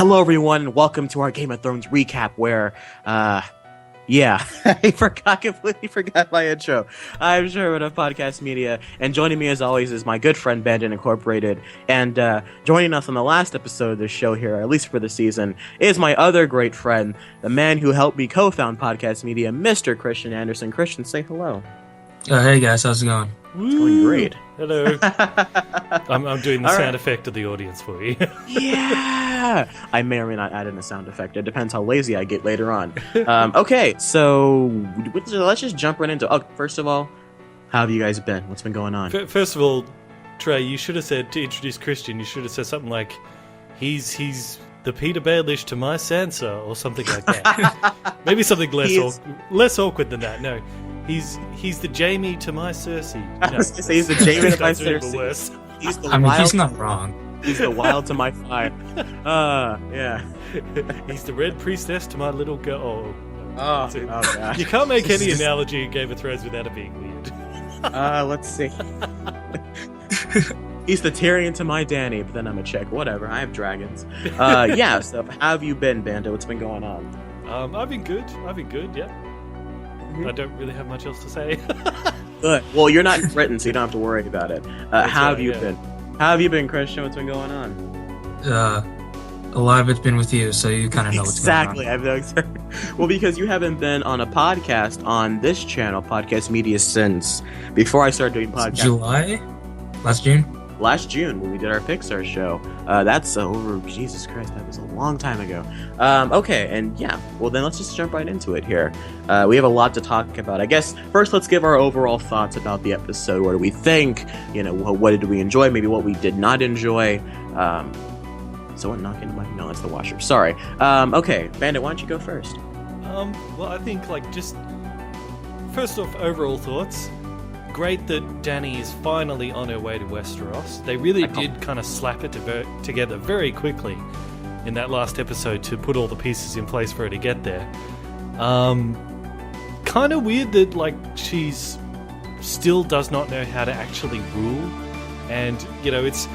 Hello, everyone, and welcome to our Game of Thrones recap where, I completely forgot my intro. I'm Sherman of Podcast Media, and joining me as always is my good friend BanditIncorporated, and joining us on the last episode of this show here, at least for the season, is my other great friend, the man who helped me co-found Podcast Media, Mr. Christian Anderson. Christian, say hello. Hey guys, how's it going? It's going great. Hello. I'm doing the sound effect of the audience for you. Yeah! I may or may not add in a sound effect. It depends how lazy I get later on. Okay, so let's just jump right into it. Oh, first of all, how have you guys been? What's been going on? First of all, Trey, you should have said, to introduce Christian, you should have said something like, he's the Peter Baelish to my Sansa, or something like that. Maybe something less awkward than that. No. He's the Jaime to my Cersei. No, I was going to say he's the Jaime to my Cersei. Worse. He's the he's not wrong. He's the wild to my fire. Yeah. He's the red priestess to my little girl. Oh God. You can't make any analogy in Game of Thrones without it being weird. Let's see. He's the Tyrion to my Dany, but then I'm a chick. Whatever, I have dragons. Yeah, so how have you been, Bando? What's been going on? I've been good, yeah. I don't really have much else to say. Good. Well, you're not in Britain, so you don't have to worry about it. How have you been? How have you been, Christian? What's been going on? A lot of it's been with you, so you kind of know what's going on. Exactly. Well, because you haven't been on a podcast on this channel, Podcast Media, since before I started doing podcasts. July? Last June? Last June, when we did our Pixar show. That's over, Jesus Christ, that was a long time ago. Okay, and yeah, well then let's just jump right into it here. We have a lot to talk about. I guess first let's give our overall thoughts about the episode. What do we think? What did we enjoy? Maybe what we did not enjoy. Someone knocking on my... No, that's the washer. Sorry. Okay, Bandit, why don't you go first? Well, I think, just... First off, overall thoughts. Great that Dany is finally on her way to Westeros. They really did kind of slap it together very quickly in that last episode to put all the pieces in place for her to get there. Kind of weird that she's still does not know how to actually rule. And, it's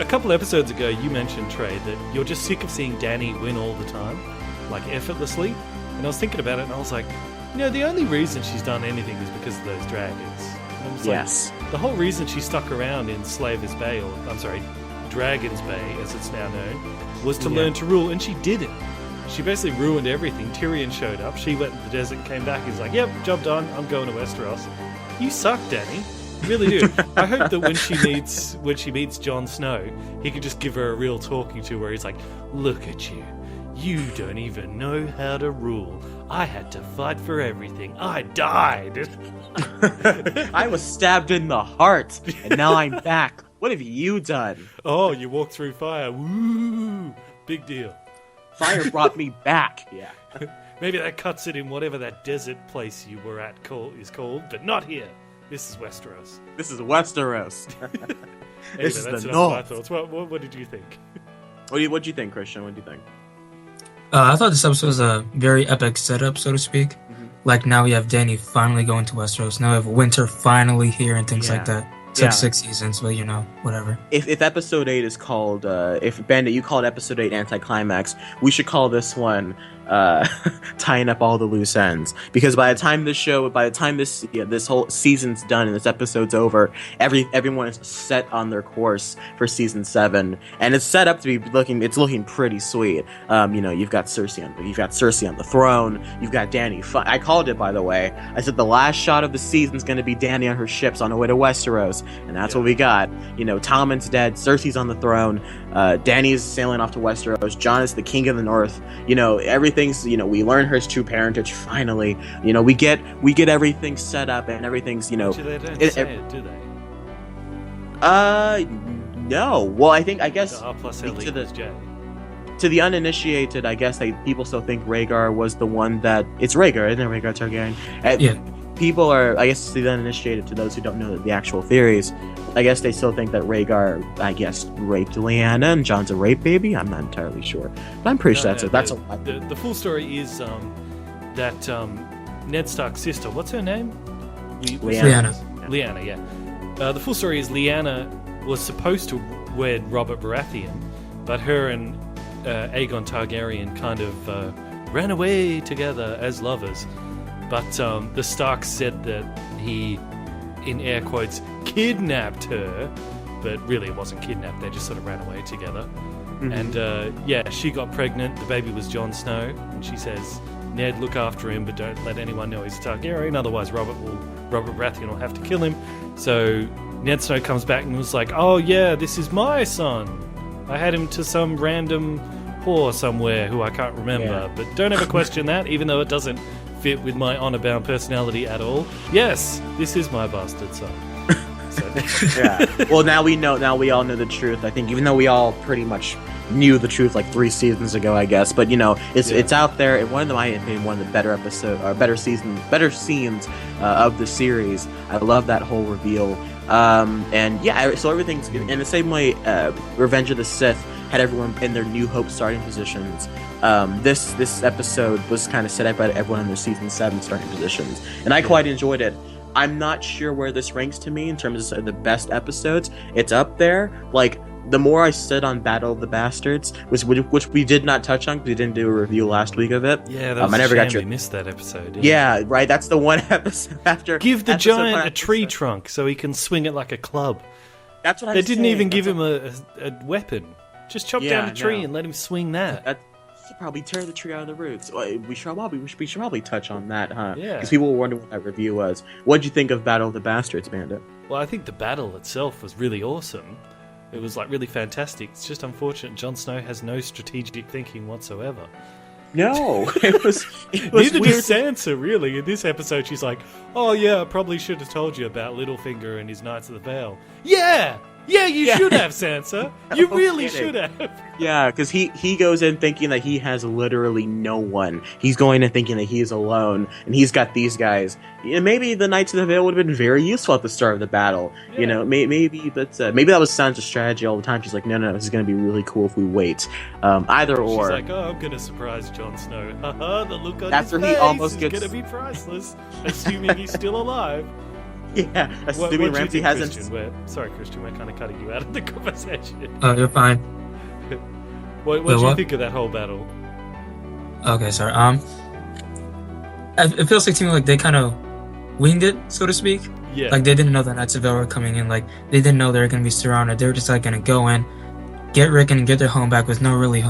a couple episodes ago you mentioned, Trey, that you're just sick of seeing Dany win all the time, effortlessly. And I was thinking about it and I was like, the only reason she's done anything is because of those dragons. Yes. The whole reason she stuck around in Slaver's Bay, Dragon's Bay, as it's now known, was to learn to rule, and she didn't. She basically ruined everything. Tyrion showed up, she went to the desert, came back, he's like, yep, job done, I'm going to Westeros. You suck, Dany. You really do. I hope that when she meets Jon Snow, he could just give her a real talking to where he's like, look at you. You don't even know how to rule. I had to fight for everything. I died. I was stabbed in the heart, and now I'm back. What have you done? Oh, you walked through fire. Woo! Big deal. Fire brought me back. Yeah. Maybe that cuts it in whatever that desert place you were at is called, but not here. This is Westeros. This is Westeros. Anyway, this is that's the enough of my North. thoughts. What did you think? What do you think, Christian? What do you think? I thought this episode was a very epic setup, so to speak. Mm-hmm. Now we have Dany finally going to Westeros. Now we have winter finally here and things like that. Took 6 seasons, but whatever. If episode 8 is called, if Bandit, you call it episode 8 anticlimax, we should call this one tying up all the loose ends. Because by the time this whole season's done and this episode's over, everyone is set on their course for season 7, and it's set up to be looking pretty sweet. You've got Cersei on the throne. You've got Dany. I called it, by the way. I said the last shot of the season's going to be Dany on her ships on her way to Westeros, and that's what we got. Tommen's dead. Cersei's on the throne. Dany's sailing off to Westeros. Jon is the king of the North. Everything's. We learn her true parentage finally. We get everything set up and everything's. They don't say it, do they? No. Well, I guess R plus L equals J. To the uninitiated, I guess people still think Rhaegar was the one that... It's Rhaegar, isn't it? Rhaegar Targaryen. Yeah. People are, I guess, to the uninitiated, to those who don't know the actual theories, I guess they still think that Rhaegar, raped Lyanna and Jon's a rape baby. I'm not entirely sure. But I'm pretty sure that's a lie. The full story is that Ned Stark's sister, what's her name? Lyanna. Lyanna, yeah. The full story is Lyanna was supposed to wed Robert Baratheon, but her and Aegon Targaryen kind of ran away together as lovers. But the Starks said that he, in air quotes, kidnapped her. But really it wasn't kidnapped, they just sort of ran away together. Mm-hmm. And she got pregnant, the baby was Jon Snow, and she says, Ned, look after him, but don't let anyone know he's a Targaryen, otherwise Robert Baratheon will have to kill him. So Ned Snow comes back and was like, oh yeah, this is my son. I had him to some random whore somewhere who I can't remember, but don't ever question that, even though it doesn't fit with my honor-bound personality at all. Yes, this is my bastard son. Yeah. Well, now we all know the truth. I think even though we all pretty much knew the truth like 3 seasons ago, I guess, but it's out there. And one of my opinion, one of the better better scenes of the series. I love that whole reveal. So everything's in the same way. Revenge of the Sith had everyone in their New Hope starting positions. This episode was kind of set up by everyone in their season 7 starting positions, and I quite enjoyed it. I'm not sure where this ranks to me in terms of the best episodes. It's up there. Like, the more I stood on Battle of the Bastards, which we did not touch on because we didn't do a review last week of it. Yeah, that was we missed that episode. Yeah, right. That's the one episode after. Give the giant a tree trunk so he can swing it like a club. That's what I. They didn't even give him a weapon. Just chop down a tree and let him swing that. Probably tear the tree out of the roots. We should probably touch on that, huh? Yeah. Because people were wondering what that review was. What'd you think of Battle of the Bastards, Bandit? Well, I think the battle itself was really awesome. It was really fantastic. It's just unfortunate Jon Snow has no strategic thinking whatsoever. No, it was Neither weird. does Sansa, really. In this episode, she's like, oh yeah, I probably should have told you about Littlefinger and his Knights of the Vale. Yeah, you should have, Sansa. You really should have. Yeah, because he goes in thinking that he has literally no one. He's going in thinking that he's alone, and he's got these guys. Maybe the Knights of the Vale would have been very useful at the start of the battle. Yeah. Maybe that was Sansa's strategy all the time. She's like, no, this is going to be really cool if we wait. Either or. She's like, I'm going to surprise Jon Snow. Haha, the look on After his he face almost is gets going to be priceless, assuming he's still alive. Yeah, assuming Ramsay hasn't. Sorry, Christian, we're kind of cutting you out of the conversation. Oh, you're fine. What do you think of that whole battle? Okay, sorry. It feels like to me like they kind of winged it, so to speak. Yeah. Like they didn't know the Knights of Vale were coming in. Like they didn't know they were going to be surrounded. They were just going to go in, get Rick and get their home back with no really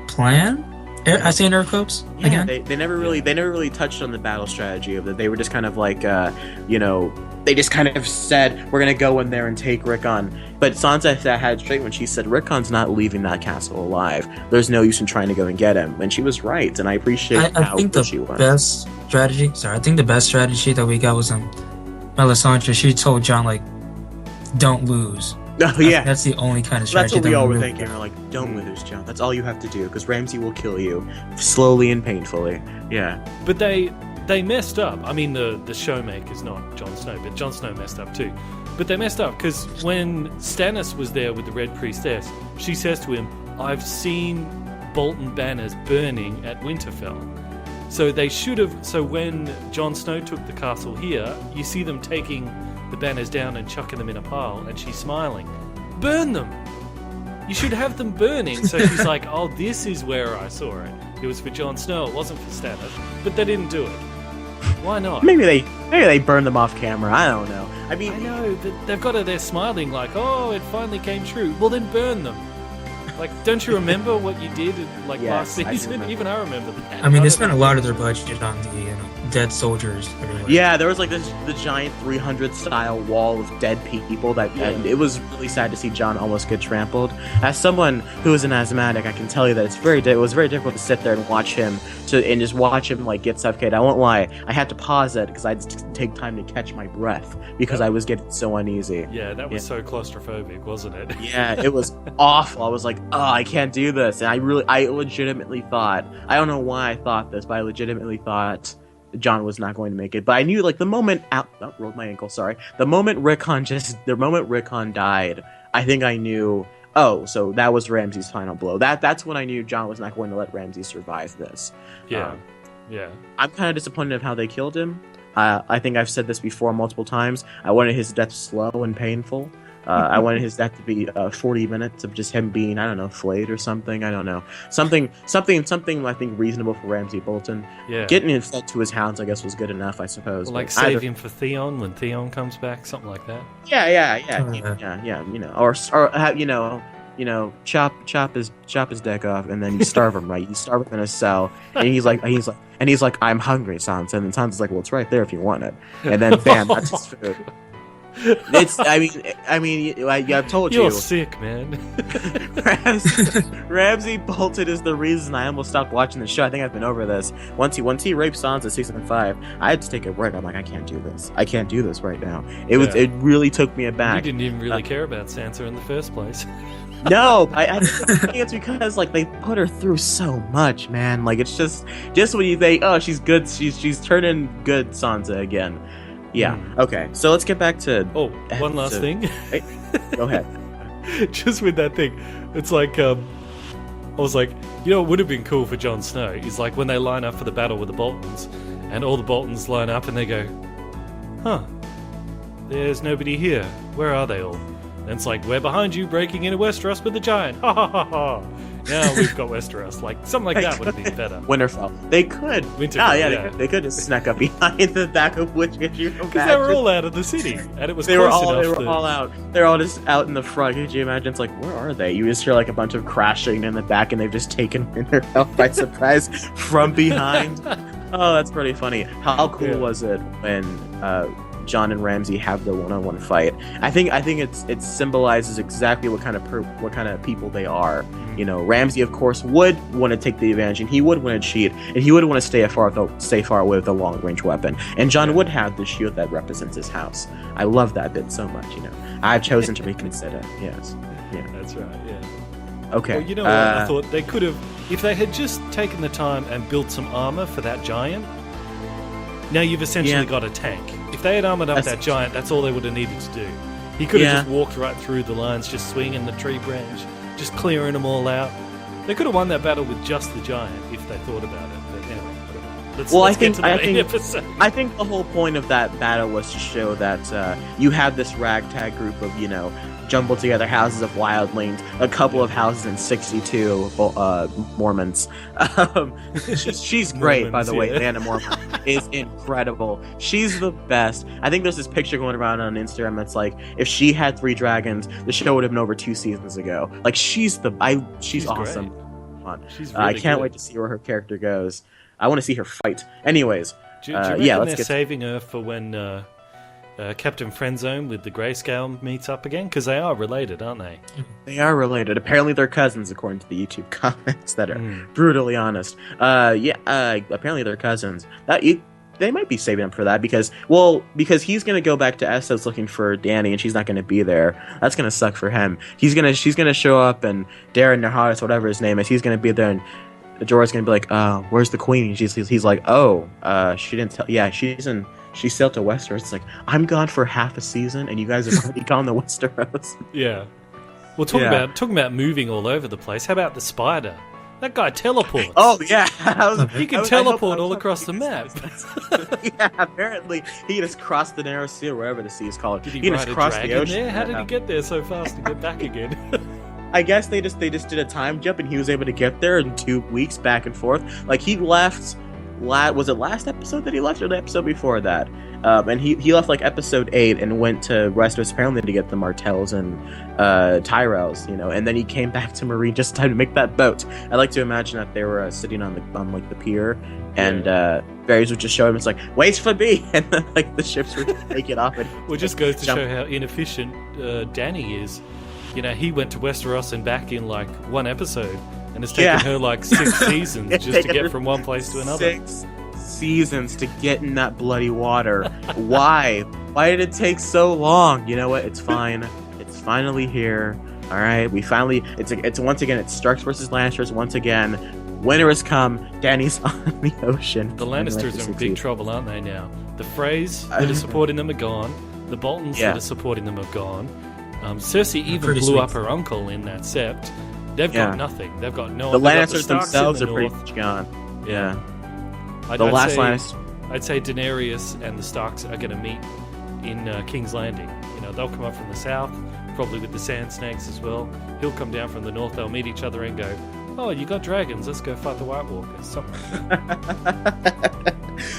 plan. I say in air quotes again. They never really touched on the battle strategy of it. They were just kind of like, they just kind of said, we're gonna go in there and take Rickon. But Sansa had it straight when she said, Rickon's not leaving that castle alive. There's no use in trying to go and get him. And she was right, and I appreciate how good she was. I think the best strategy that we got was Melisandre. She told Jon, don't lose. Oh, yeah. That's the only kind of strategy. That's what we all were thinking. We're like, don't lose, Jon. That's all you have to do, because Ramsay will kill you slowly and painfully. Yeah. But they messed up. I mean, the showmaker's not Jon Snow, but Jon Snow messed up too. But they messed up because when Stannis was there with the Red Priestess, she says to him, I've seen Bolton banners burning at Winterfell. So they should have. So when Jon Snow took the castle here, you see them taking the banners down and chucking them in a pile, and she's smiling. Burn them! You should have them burning. So she's like, oh, this is where I saw it. It was for Jon Snow, it wasn't for Stannis. But they didn't do it. Why not? Maybe they burned them off camera. I don't know. I know, but they've got her there smiling like, oh, it finally came true. Well, then burn them. Don't you remember what you did last season? Even I remember that. I mean, they spent a lot of their budget on the dead soldiers everywhere. Yeah, there was the giant 300 style wall of dead people and it was really sad to see Jon almost get trampled. As someone who is an asthmatic, I can tell you that it was very difficult to sit there and watch him get suffocated. I won't lie, I had to pause it because I had to take time to catch my breath because I was getting so uneasy. Yeah, that was so claustrophobic, wasn't it? Yeah, it was awful. I was like, oh, I can't do this. And I legitimately thought, I don't know why I thought this, but I legitimately thought Jon was not going to make it. But I knew the moment rolled my ankle, sorry. The moment Rickon died, I think I knew, oh, so that was Ramsay's final blow. That's when I knew Jon was not going to let Ramsay survive this. Yeah. I'm kind of disappointed of how they killed him. I think I've said this before multiple times. I wanted his death slow and painful. I wanted his death to be 40 minutes of just him being, I don't know, flayed or something. I don't know. Something I think reasonable for Ramsay Bolton. Yeah. Getting him fed to his hounds, I guess, was good enough, I suppose. Or like save him for Theon when Theon comes back, something like that. Yeah. You know, or chop his dick off, and then you starve him, right? You starve him in a cell, and he's like, I'm hungry, Sansa, and then Sansa's like, well, it's right there if you want it, and then bam, that's his food. It's, I mean, I've told you. You're sick, man. Ramsay Bolton is the reason I almost stopped watching the show. I think I've been over this. Once he raped Sansa season 5, I had to take a break. I'm like, I can't do this. I can't do this right now. It really took me aback. You didn't even really care about Sansa in the first place. No, I think it's because like they put her through so much, man. Like it's just when you think, oh, she's good, she's turning good Sansa again. Yeah. Okay. So let's get back to. Oh, one last thing. Go ahead. Just with that thing, it's like I was like, it would have been cool for Jon Snow. Is like when they line up for the battle with the Boltons, and all the Boltons line up and they go, "Huh, there's nobody here. Where are they all?" And it's like, we're behind you, breaking into Westeros with the giant. Ha ha ha ha. Now we've got Westeros. Like, something like that would have been better. Winterfell. They could. They could just snuck up behind the back of which could you imagine? Because they were all out of the city. And it was They close were enough all out. They're all just out in the front. Could you imagine? It's like, where are they? You just hear like a bunch of crashing in the back, and they've just taken Winterfell by surprise from behind. Oh, that's pretty funny. How cool was it when Jon and Ramsay have the one-on-one fight? I think it symbolizes exactly what kind of people they are. You know, Ramsay, of course, would want to take the advantage, and he would want to cheat, and he would want to stay far away with a long-range weapon. And Jon would have the shield that represents his house. I love that bit so much. You know, I've chosen to reconsider. Yes. Yeah. That's right. Yeah. Okay. Well, you know what? I thought they could have, if they had just taken the time and built some armor for that giant. Now you've essentially got a tank. If they had armored up that giant, that's all they would have needed to do. He could have just walked right through the lines, just swinging the tree branch, just clearing them all out. They could have won that battle with just the giant if they thought about it. But anyway, let's get to the main episode. I think the whole point of that battle was to show that you have this ragtag group of, jumbled together houses of wildlings, a couple of houses in 62 Mormons. She's great, by the way. Nana Mormon is incredible. She's the best. I think there's this picture going around on Instagram that's like, if she had 3 dragons, the show would have been over 2 seasons ago. Like, she's awesome. She's really I can't wait to see where her character goes. I want to see her fight. Anyways, do you reckon they're saving her for when Captain Friendzone with the Grayscale meets up again? Because they are related, aren't they? They are related. Apparently they're cousins, according to the YouTube comments that are brutally honest. Apparently they're cousins. They might be saving him for that because he's going to go back to Essos looking for Dany, and she's not going to be there. That's going to suck for him. She's going to show up, and Darren Naharis, whatever his name is, he's going to be there, and Jorah's going to be like, where's the queen? And he's like, she didn't tell. Yeah, she sailed to Westeros. It's like, I'm gone for half a season, and you guys have already gone to Westeros. Yeah. Well, talking about moving all over the place, how about the spider? That guy teleports. Oh, yeah. He can teleport all across the map. Yeah, apparently he just crossed the narrow sea, or wherever the sea is called. Did he just crossed the ocean. There? How did he get there so fast to get back again? I guess they just did a time jump, and he was able to get there in 2 weeks back and forth. Like, he left... Was it last episode that he left, or the episode before that? And he left like episode 8 and went to Westeros apparently to get the Martells and Tyrells, and then he came back to Marine just in time to make that boat. I like to imagine that they were sitting on the pier, and Varys would just show him. It's like, wait for me, and then like the ships would take it off. And well, it just goes to show how inefficient Dany is. He went to Westeros and back in like 1 episode. And it's taken her like 6 seasons just to get from one place to another. 6 seasons to get in that bloody water. Why? Why did it take so long? You know what? It's fine. It's finally here. All right. It's once again, it's Starks versus Lannisters once again. Winter has come. Dany's on the ocean. The Lannisters are in big trouble, aren't they now? The Freys that are supporting them are gone. The Boltons that are supporting them are gone. Cersei even blew up her uncle in that sept. They've got nothing. They've got no. The Lannisters themselves are pretty much gone. Yeah. I'd say Daenerys and the Starks are going to meet in King's Landing. They'll come up from the south. probably with the sand snakes as well. He'll come down from the north, they'll meet each other and go, oh, you got dragons, let's go fight the White Walkers. Something.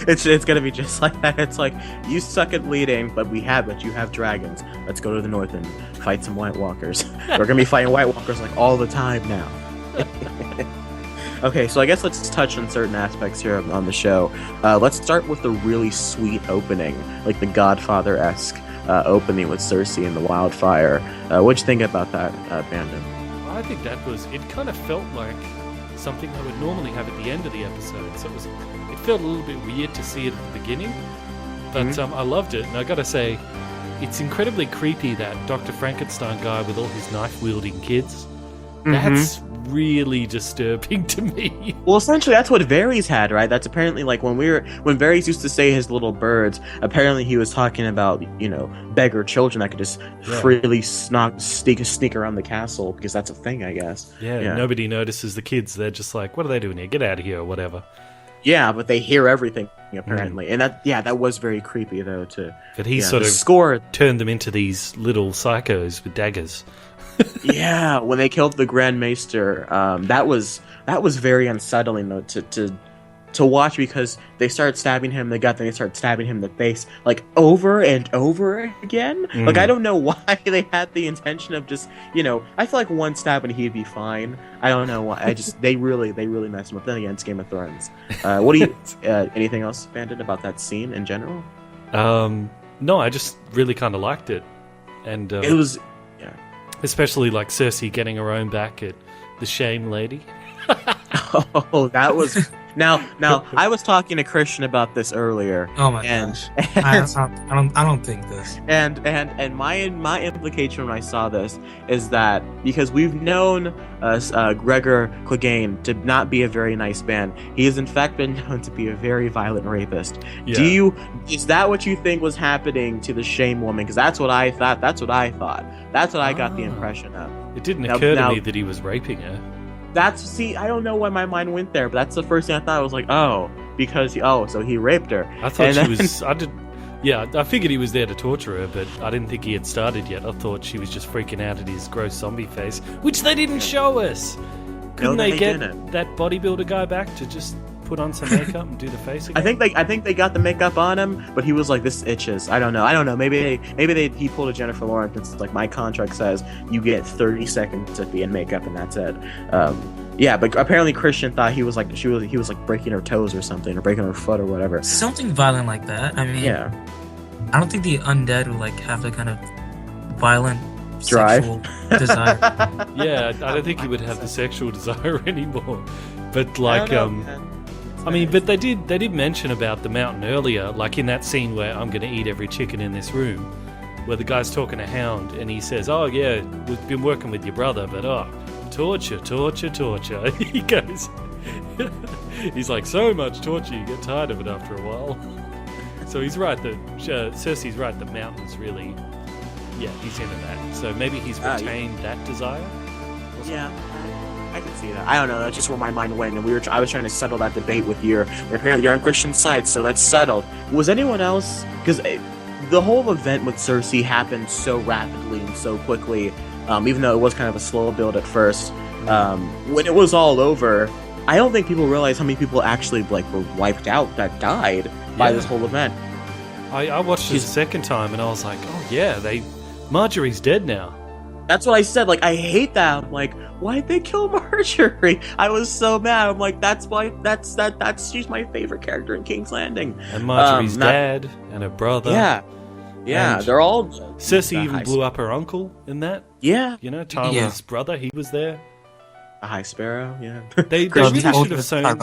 It's gonna be just like that. It's like, you suck at leading, but you have dragons. Let's go to the north and fight some White Walkers. We're gonna be fighting White Walkers like all the time now. Okay, so I guess let's touch on certain aspects here on the show. Let's start with the really sweet opening, like the Godfather-esque opening with Cersei and the wildfire. What'd you think about that, Bandit? I think it kind of felt like something I would normally have at the end of the episode. So it felt a little bit weird to see it at the beginning, but I loved it. And I gotta say, it's incredibly creepy, that Dr. Frankenstein guy with all his knife-wielding kids. That's really disturbing to me. Well, essentially, that's what Varys had, right? That's apparently like when Varys used to say his little birds. Apparently, he was talking about beggar children that could just freely sneak around the castle, because that's a thing, I guess. Yeah, nobody notices the kids. They're just like, what are they doing here? Get out of here, or whatever. Yeah, but they hear everything apparently, and that was very creepy though. But he sort of turned them into these little psychos with daggers. Yeah, when they killed the Grand Maester, that was very unsettling though to watch, because they started stabbing him in the gut, then they started stabbing him in the face like over and over again. Like, I don't know why they had the intention of just I feel like one stab and he'd be fine. I don't know why. They really messed him up. Then again, it's Game of Thrones. What do you anything else, Bandit, about that scene in general? No, I just really kind of liked it, and it was. Especially like Cersei getting her own back at the Shame Lady. Oh, that was... Now, I was talking to Christian about this earlier. Oh my gosh! I don't think this. And my implication when I saw this is that because we've known Gregor Clegane to not be a very nice man, he has in fact been known to be a very violent rapist. Yeah. Is that what you think was happening to the Shame woman? Because that's what I thought. That's what I got the impression of. It didn't occur to me that he was raping her. I don't know why my mind went there, but that's the first thing I thought. I was like, so he raped her. I thought I figured he was there to torture her, but I didn't think he had started yet. I thought she was just freaking out at his gross zombie face, which they didn't show us. Couldn't they get that bodybuilder guy back to just put on some makeup and do the face again? I think they got the makeup on him, but he was like, this itches. I don't know. Maybe he pulled a Jennifer Lawrence. It's like, my contract says you get 30 seconds to be in makeup and that's it. Yeah, but apparently Christian thought he was like breaking her toes or something, or breaking her foot or whatever. Something violent like that. I mean, I don't think the undead would like have the kind of violent sexual desire. Yeah, I don't think he would have the sexual desire anymore. But like, but they did mention about the mountain earlier, like in that scene where I'm going to eat every chicken in this room, where the guy's talking to Hound and he says, "Oh yeah, we've been working with your brother, but torture." He goes, he's like, so much torture, you get tired of it after a while. So he's right that Cersei's right. The mountains really, he's into that. So maybe he's retained that desire. Yeah. I can see that. I don't know. That's just where my mind went, and I was trying to settle that debate with you. Apparently, you're on Christian's side, so that's settled. Was anyone else? Because the whole event with Cersei happened so rapidly and so quickly, even though it was kind of a slow build at first. When it was all over, I don't think people realized how many people actually were wiped out, that died by this whole event. I watched it a second time, and I was like, oh yeah, Marjorie's dead now. That's what I said. Like, I hate that. I'm like, why'd they kill Marjorie? I was so mad. I'm like, she's my favorite character in King's Landing. And Marjorie's dad and her brother. Yeah, they're all. Cersei even blew up her uncle in that. Yeah, Tywin's brother. He was there. A High Sparrow. Yeah. They really should have shown.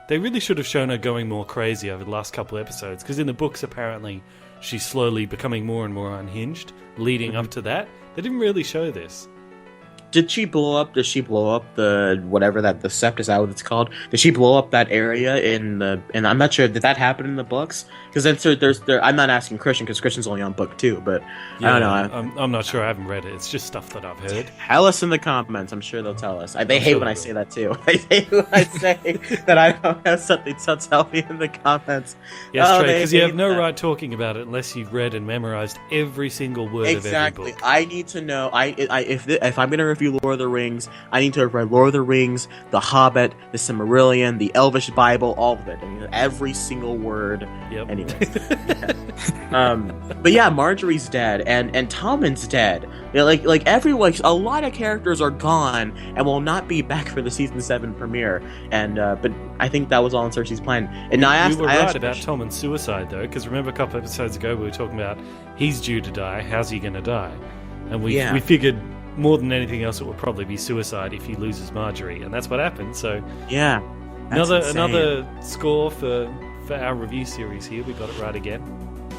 They really should have shown her going more crazy over the last couple of episodes, because in the books apparently she's slowly becoming more and more unhinged, leading up to that. They didn't really show this. Did she blow up? Does she blow up the whatever that the sept is that what it's called? Did she blow up that area in the? And I'm not sure. Did that happen in the books? Because then I'm not asking Christian because Christian's only on book 2, but yeah, I don't know. I'm not sure. I haven't read it. It's just stuff that I've heard. Tell us in the comments. I'm sure they'll tell us. They hate when I say that too. They hate when I say that I don't have something to tell me in the comments. Yes, Trey, because you have no right talking about it unless you've read and memorized every single word of every book. I need to know. If I'm going to review Lord of the Rings, I need to have read Lord of the Rings, The Hobbit, The Silmarillion, the Elvish Bible, all of it. I mean, every single word. Yep. Anyway. But yeah, Marjorie's dead, and Tommen's dead. Like everyone, a lot of characters are gone and will not be back for the season 7 premiere. And but I think that was all in Cersei's plan. And now you were right about Tommen's suicide, though, because remember a couple episodes ago we were talking about he's due to die. How's he going to die? And we figured more than anything else it would probably be suicide if he loses Marjorie, and that's what happened. So yeah, another score for our review series here. We got it right again.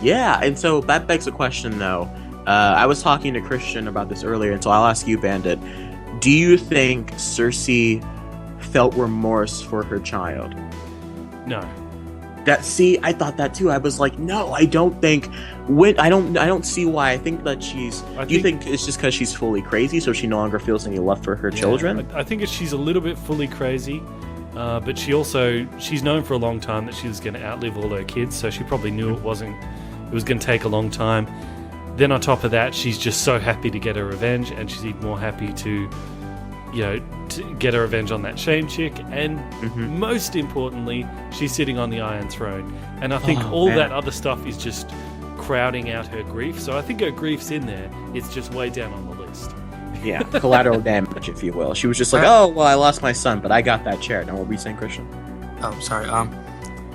Yeah, and so that begs a question, though. I was talking to Christian about this earlier, and so I'll ask you, Bandit. Do you think Cersei felt remorse for her child? No. I thought that too. I was like, no, I don't think. I don't see why. I think that do you think it's just because she's fully crazy, so she no longer feels any love for her children? I think she's a little bit fully crazy. But she's known for a long time that she was going to outlive all her kids, so she probably knew it was going to take a long time. Then on top of that, she's just so happy to get her revenge, and she's even more happy to get her revenge on that shame chick. And most importantly, she's sitting on the Iron Throne. And I think that other stuff is just crowding out her grief. So I think her grief's in there. It's just way down on the list. Yeah, collateral damage, if you will. She was just like, oh, well, I lost my son, but I got that chair. Now, what were you saying, Christian? Oh, sorry.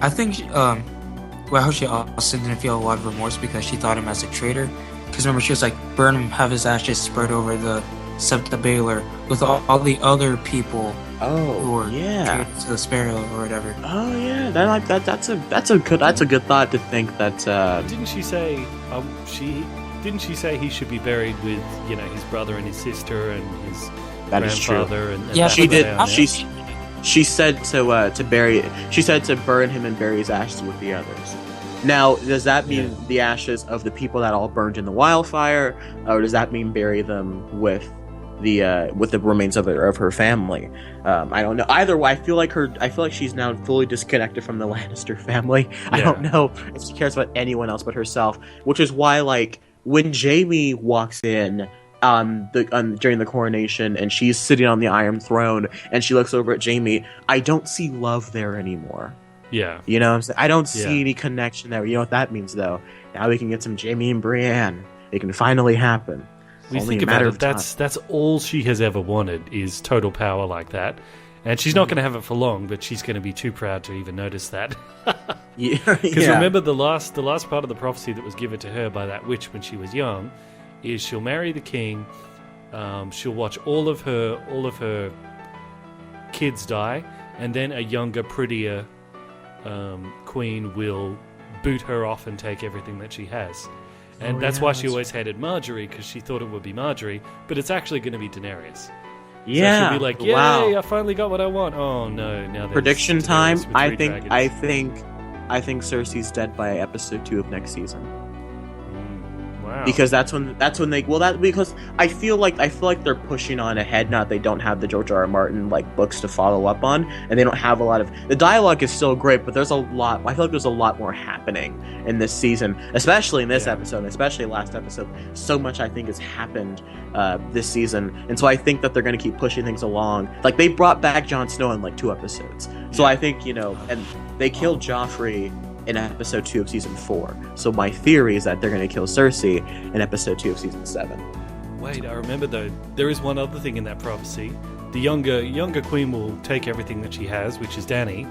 I think, how she also didn't feel a lot of remorse because she thought him as a traitor. Because remember, she was like, burn him, have his ashes spread over the Septa Baylor with all the other people who were traitors to the Sparrow or whatever. Oh, yeah. That's a good thought to think that... Didn't she say... Didn't she say he should be buried with, his brother and his sister and his grandfather? And yeah, she did. She said to bury. She said to burn him and bury his ashes with the others. Now, does that mean the ashes of the people that all burned in the wildfire, or does that mean bury them with the remains of her family? I don't know. Either way, I feel like she's now fully disconnected from the Lannister family. Yeah. I don't know if she cares about anyone else but herself, which is why, like, when Jaime walks in during the coronation and she's sitting on the Iron Throne and she looks over at Jaime, I don't see love there anymore. Yeah. You know what I'm saying? I don't see any connection there. You know what that means, though? Now we can get some Jaime and Brienne. It can finally happen. We think about it, that's all she has ever wanted is total power like that. And she's not going to have it for long, but she's going to be too proud to even notice that. Because remember the last part of the prophecy that was given to her by that witch when she was young is she'll marry the king, she'll watch all of her kids die, and then a younger, prettier queen will boot her off and take everything that she has. And that's why she always hated Marjorie, because she thought it would be Marjorie, but it's actually going to be Daenerys. Yeah, so she'll be like, "Yay! I finally got what I want." Oh no! Now prediction time. I think Cersei's dead by episode 2 of next season. Wow. Because that's when they because I feel like they're pushing on ahead. Not they don't have the George R.R. Martin books to follow up on, and they don't have a lot of the dialogue is still great, but there's a lot. I feel like there's a lot more happening in this season, especially in this episode, and especially last episode. So much I think has happened this season, and so I think that they're going to keep pushing things along. Like they brought back Jon Snow in 2 episodes, so I think and they killed Joffrey in episode 2 of season 4. So my theory is that they're going to kill Cersei in episode 2 of season 7. Wait, I remember though, there is one other thing in that prophecy. The younger queen will take everything that she has, which is Dany,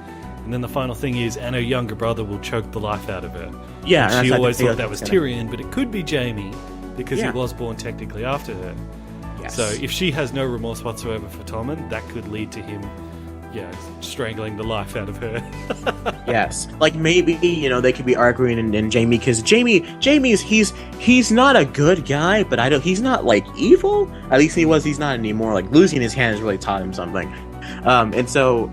and then the final thing is, and her younger brother will choke the life out of her. Yeah, and she always thought that was Tyrion, but it could be Jaime, because he was born technically after her. Yes. So if she has no remorse whatsoever for Tommen, that could lead to him, strangling the life out of her. Yes, like maybe they could be arguing, and Jamie, because Jamie's he's not a good guy, but he's not like evil. At least he's not anymore. Like losing his hand has really taught him something, and so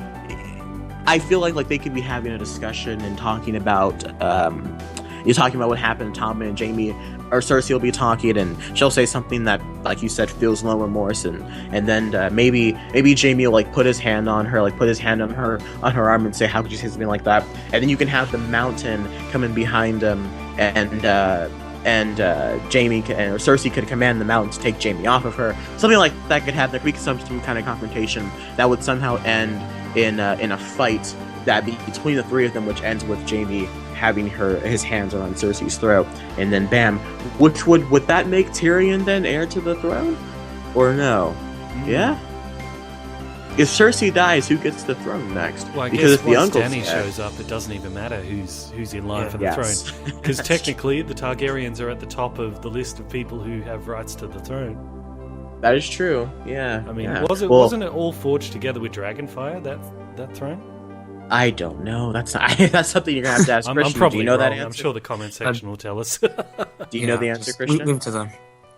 I feel like they could be having a discussion and talking about you're talking about what happened to Tom and Jamie. Or Cersei will be talking, and she'll say something that, like you said, feels no remorse, and then maybe Jamie will like put his hand on her arm and say, "How could you say something like that?" And then you can have the mountain coming behind him, and Jamie or Cersei could command the mountain to take Jamie off of her. Something like that could happen. There could be some kind of confrontation that would somehow end in a fight that between the three of them, which ends with Jamie having his hands around Cersei's throat, and then bam, which would that make Tyrion then heir to the throne, or no? Yeah. If Cersei dies, who gets the throne next? Well, I because guess once Dany shows up, it doesn't even matter who's in line for the throne, because technically the Targaryens are at the top of the list of people who have rights to the throne. That is true. Yeah. I mean, wasn't it all forged together with Dragonfire, that throne? I don't know. That's something you're gonna have to ask Christian. I'm probably Do you know wrong. that answer? I'm sure the comment section will tell us. Do you know the answer, Christian? Leave it to them.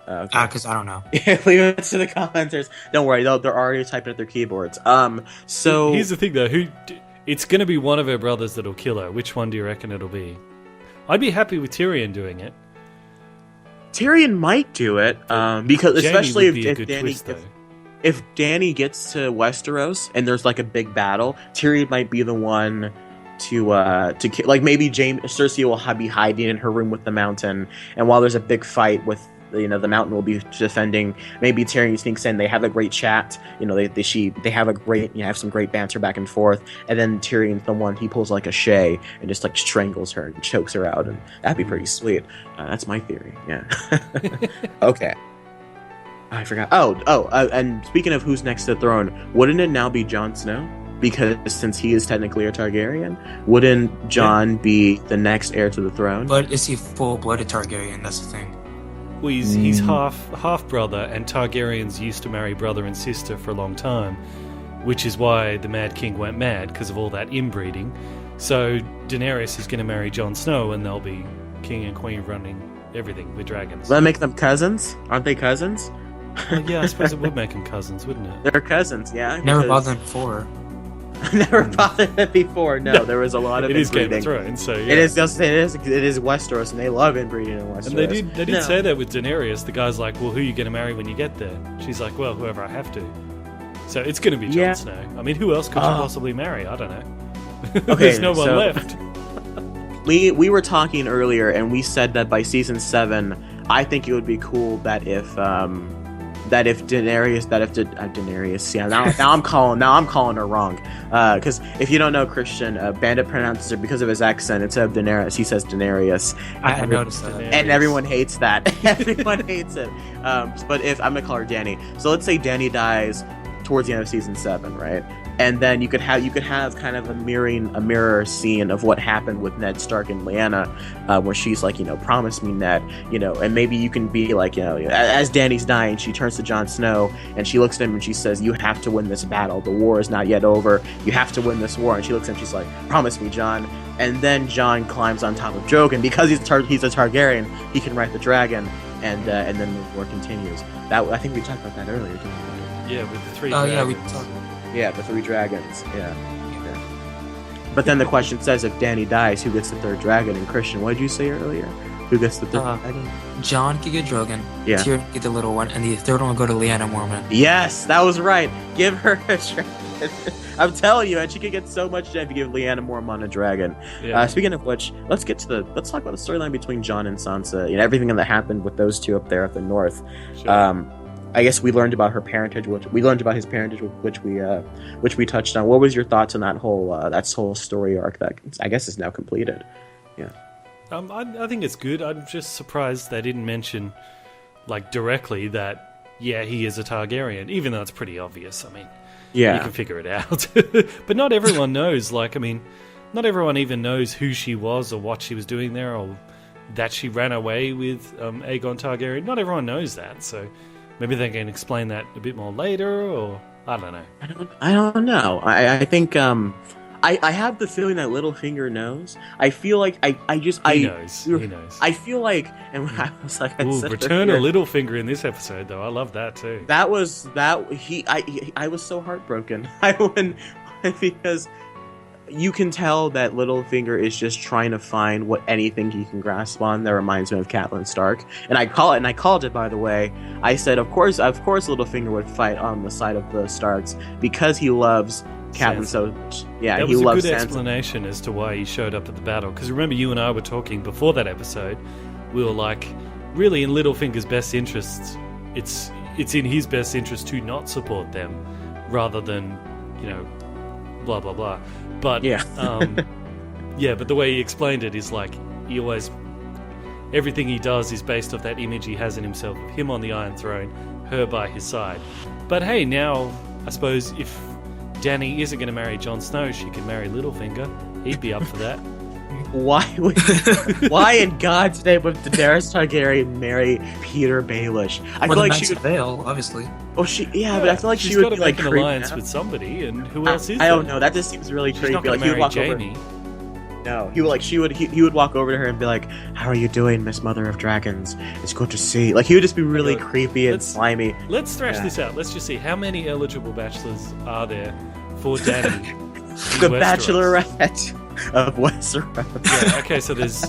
Okay. Because I don't know. Leave it to the commenters. Don't worry, they're already typing at their keyboards. So here's the thing, though. It's going to be one of her brothers that'll kill her. Which one do you reckon it'll be? I'd be happy with Tyrion doing it. Tyrion might do it, because Jaime especially would be a if good Dany twist, though. if Dany gets to Westeros and there's like a big battle, Tyrion might be the one to kill. Like maybe Cersei will be hiding in her room with the mountain, and while there's a big fight with the mountain will be defending, maybe Tyrion sneaks in. They have a great chat. They have a great have some great banter back and forth, and then Tyrion's the one, he pulls like a Shay and just like strangles her and chokes her out, and that'd be pretty sweet. That's my theory. Yeah. Okay. I forgot. And speaking of who's next to the throne, wouldn't it now be Jon Snow? Because since he is technically a Targaryen, wouldn't Jon be the next heir to the throne? But is he full-blooded Targaryen? That's the thing. Well, he's half brother, and Targaryens used to marry brother and sister for a long time, which is why the Mad King went mad, because of all that inbreeding. So Daenerys is going to marry Jon Snow, and they'll be king and queen running everything with dragons. Will that make them cousins? Aren't they cousins? Well, yeah, I suppose it would make them cousins, wouldn't it? They're cousins, yeah. Never bothered them before. Never bothered them before. No, there was a lot of it is Game inbreeding. of Thrones, so yeah. It is Westeros, and they love inbreeding in Westeros. And they did say that with Daenerys. The guy's like, "Well, who are you going to marry when you get there?" She's like, "Well, whoever I have to." So it's going to be Jon Snow. I mean, who else could you possibly marry? I don't know. Okay, There's no one left. We were talking earlier, and we said that by season 7, I think it would be cool that if Daenerys, yeah, now I'm calling her wrong, because if you don't know, Christian, Bandit pronounces it, because of his accent, instead of Daenerys, he says Daenerys. I noticed that, and everyone hates that. Everyone hates it. But if I'm gonna call her Dany, so let's say Dany dies towards the end of season 7, right? And then you could have kind of a mirror scene of what happened with Ned Stark and Lyanna, where she's like, promise me, Ned, and maybe you can be like, as Dany's dying, she turns to Jon Snow and she looks at him and she says, "You have to win this battle. The war is not yet over. You have to win this war." And she looks at him, she's like, "Promise me, Jon." And then Jon climbs on top of Drogon, because he's a Targaryen, he can ride the dragon, and then the war continues. I think we talked about that earlier, didn't we? Yeah, with the 3 Oh, dragons. yeah, we talked. Yeah, the 3 dragons. Yeah. But then the question says, if Dany dies, who gets the 3rd dragon? And Christian, what did you say earlier? Who gets the 3rd dragon? Jon could get Drogon. Yeah. Tyrion could get the little one, and the 3rd one will go to Lyanna Mormont. Yes, that was right. Give her a dragon. I'm telling you, and she could get so much if you give Lyanna Mormont a dragon. Yeah. Speaking of which, let's talk about the storyline between Jon and Sansa. Everything that happened with those two up there at the north. Sure. I guess we learned about her parentage, which we touched on. What was your thoughts on that whole story arc that I guess is now completed? Yeah. I think it's good. I'm just surprised they didn't mention, like, directly that, yeah, he is a Targaryen, even though it's pretty obvious. I mean, yeah, you can figure it out. But not everyone knows. Like, I mean, not everyone even knows who she was or what she was doing there, or that she ran away with Aegon Targaryen. Not everyone knows that, so maybe they can explain that a bit more later, or I don't know. I don't know. I think I have the feeling that Littlefinger knows. I feel like He knows. He knows. I feel like, and when I was like, Ooh, return a Littlefinger in this episode, though. I love that too. I was so heartbroken. Because you can tell that Littlefinger is just trying to find anything he can grasp on that reminds him of Catelyn Stark. And I called it, by the way. I said, of course, Littlefinger would fight on the side of the Starks because he loves Catelyn so much. Yeah, that he was loves a good Sansa. explanation as to why he showed up at the battle. Because remember, you and I were talking before that episode. We were like, really, in Littlefinger's best interests, it's in his best interest to not support them, rather than, blah blah blah. But Yeah. but the way he explained it is like he always, everything he does is based off that image he has in himself of him on the Iron Throne, her by his side. But hey, now I suppose if Dany isn't going to marry Jon Snow, she can marry Littlefinger. He'd be up for that. Why in God's name would Daenerys Targaryen marry Peter Baelish? I feel like she would. Vale, obviously. Oh, but I feel like she's she would got to be like make an alliance with somebody, and who else is I don't there? know. That just seems really She's creepy. not going Like to he would marry walk Jamie. over. No, he would walk over to her and be like, "How are you doing, Miss Mother of Dragons? It's good to see." Like he would just be really creepy and slimy. Let's thrash this out. Let's just see how many eligible bachelors are there for Dany. The Westeros. Bachelorette of Westeros. Yeah, okay, so there's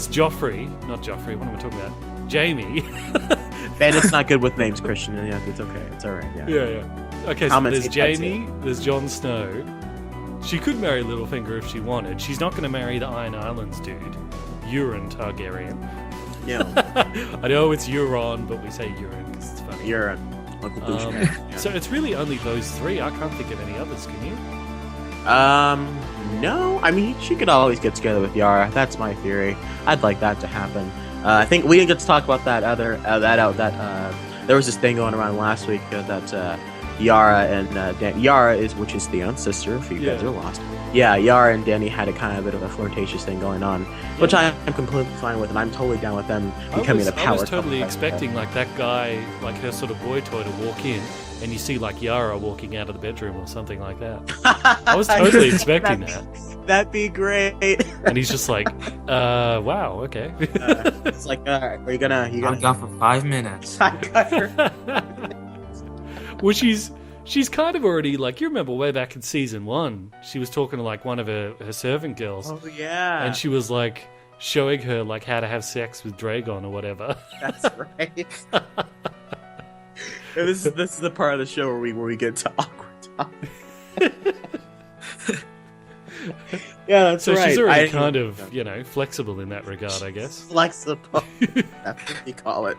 Joffrey, not Joffrey, what am I talking about? Jamie. Bandit's not good with names, Christian. Yeah, it's okay. It's alright. Yeah. Yeah. Okay, so there's Jamie, there's Jon Snow. She could marry Littlefinger if she wanted. She's not going to marry the Iron Islands dude, Euron Targaryen. Yeah. I know it's Euron, but we say Euron because it's funny. Euron. Uncle Douchebag. Yeah. So it's really only those three. I can't think of any others, can you? No. I mean, she could always get together with Yara. That's my theory. I'd like that to happen. I think we didn't get to talk about that there was this thing going around last week that Yara and Yara which is Theon's sister, if you guys are lost. Yeah, Yara and Dany had a kind of bit of a flirtatious thing going on, which I'm completely fine with, and I'm totally down with them becoming a power couple. I was totally expecting like that guy, like her sort of boy toy, to walk in, and you see like Yara walking out of the bedroom or something like that. I was totally expecting that. That'd be great. And he's just like, wow, okay. It's like, are you gonna? I'm gone for 5 minutes. I got her. Well, she's kind of already, like, you remember way back in season 1, she was talking to like one of her servant girls. Oh yeah. And she was like showing her like how to have sex with Dragon or whatever. That's right. This is the part of the show where we get to awkward topics. Yeah, that's so right. She's already kind of, flexible in that regard, I guess. Flexible. That's what we call it.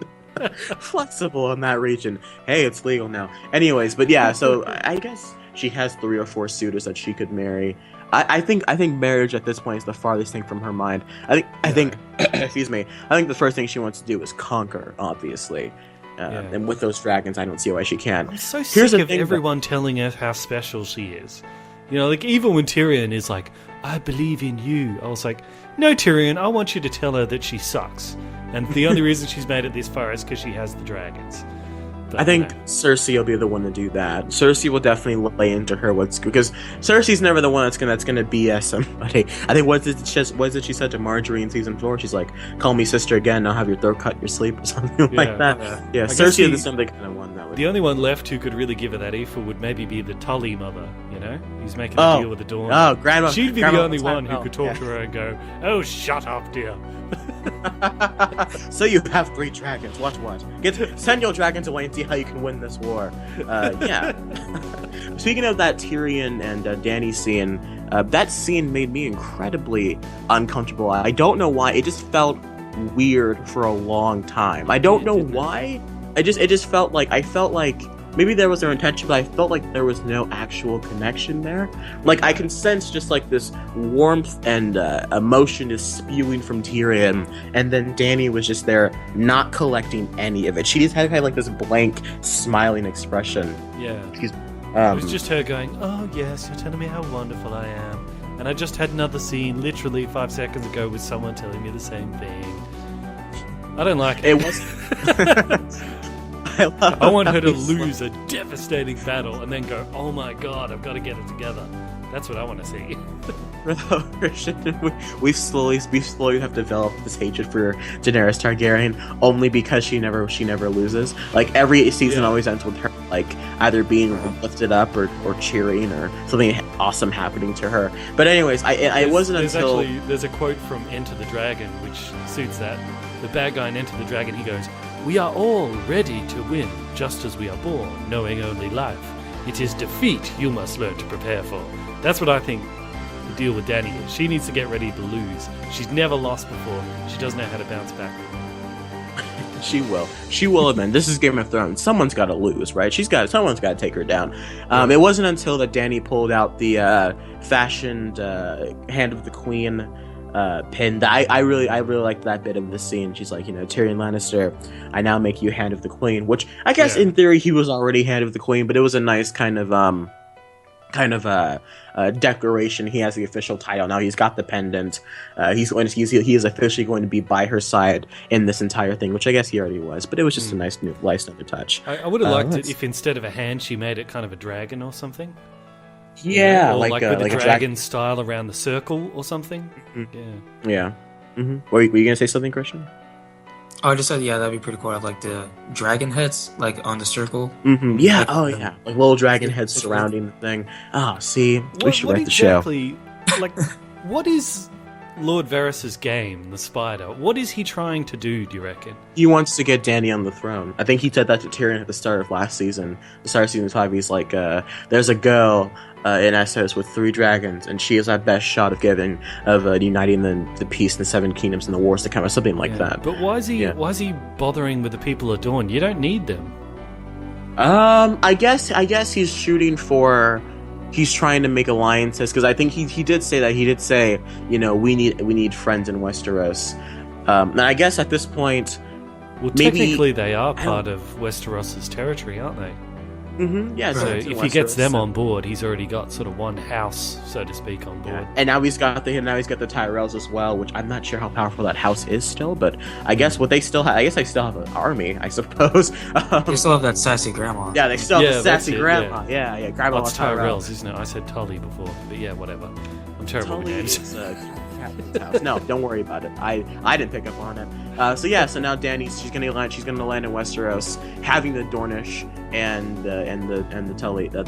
Flexible in that region. Hey, it's legal now. Anyways, but yeah, so I guess she has 3 or 4 suitors that she could marry. I think marriage at this point is the farthest thing from her mind. I think excuse me. I think the first thing she wants to do is conquer, obviously. And with those dragons, I don't see why she can't. I'm so sick of everyone telling her how special she is. Like even when Tyrion is like, I believe in you, I was like, no, Tyrion, I want you to tell her that she sucks. And the only reason she's made it this far is because she has the dragons. But, I think Cersei will be the one to do that. Cersei will definitely lay into her because Cersei's never the one that's gonna BS somebody. I think what did she said to Marjorie in season 4? She's like, "Call me sister again. I'll have your throat cut in your sleep," or something like that. Yeah, Cersei is something kind of one that would. The only one left who could really give her that earful would maybe be the Tully mother. Who's making a deal with the Dawn. Oh, grandma. She'd be the only one who could talk to her and go, "Oh, shut up, dear." So you have 3 dragons. Watch. Send your dragons away and see how you can win this war. Yeah. Speaking of that Tyrion and Dany scene, that scene made me incredibly uncomfortable. I don't know why. It just felt weird for a long time. I don't know why. It just felt like maybe there was their intention, but I felt like there was no actual connection there. Like, I can sense just like this warmth and emotion is spewing from Tyrion, and then Dany was just there not collecting any of it. She just had like this blank, smiling expression. Yeah. It was just her going, "Oh yes, you're telling me how wonderful I am." And I just had another scene literally 5 seconds ago with someone telling me the same thing. I don't like it. It was... I want her to lose a devastating battle and then go, oh my god, I've got to get it together. That's what I want to see. we slowly have developed this hatred for Daenerys Targaryen only because she never loses. Like every season always ends with her like either being lifted up or cheering or something awesome happening to her. But anyways, it wasn't until there's a quote from Enter the Dragon which suits that. The bad guy in Enter the Dragon, he goes, "We are all ready to win, just as we are born, knowing only life. It is defeat you must learn to prepare for." That's what I think the deal with Dany is. She needs to get ready to lose. She's never lost before. She doesn't know how to bounce back. She will. She will admit. This is Game of Thrones. Someone's got to lose, right? Someone's got to take her down. It wasn't until that Dany pulled out the fashioned Hand of the Queen pin that I really liked that bit of the scene. She's like, Tyrion Lannister, I now make you Hand of the Queen, which I guess in theory he was already Hand of the Queen, but it was a nice kind of declaration. He has the official title now. He's got the pendant. He is officially going to be by her side in this entire thing, which I guess he already was. But it was just a nice another touch. I would have liked it if instead of a hand, she made it kind of a dragon or something. Yeah, or like with a a dragon style around the circle or something. Mm-hmm. Yeah. Mm-hmm. Were you gonna say something, Christian? Oh, I just said, that'd be pretty cool. I'd like the dragon heads, like, on the circle. Mm-hmm. Yeah, like little dragon heads surrounding the thing. Oh, see, we should write the show. Like, what is Lord Varys' game, the spider? What is he trying to do, do you reckon? He wants to get Dany on the throne. I think he said that to Tyrion at the start of last season. The start of season 5, he's like, there's a girl in Essos with 3 dragons, and she is our best shot of uniting the peace and the 7 kingdoms and the wars to come, or something like that. But why is he bothering with the people of Dawn? You don't need them. I guess he's shooting for. He's trying to make alliances because I think he did say that. He did say, we need friends in Westeros. And I guess at this point, technically they are part of Westeros' territory, aren't they? Mm-hmm. Yeah. So if he gets them on board, he's already got sort of one house, so to speak, on board. Yeah. And now he's got the Tyrells as well, which I'm not sure how powerful that house is still, but I guess they still have an army, I suppose. They still have that sassy grandma. Yeah, they still have the sassy grandma. Yeah, grandma. That's Tyrells, isn't it? I said Tully before, but yeah, whatever. I'm terrible with names. No, don't worry about it. I didn't pick up on it. So now Dany, she's gonna land in Westeros, having the Dornish and the Tully, the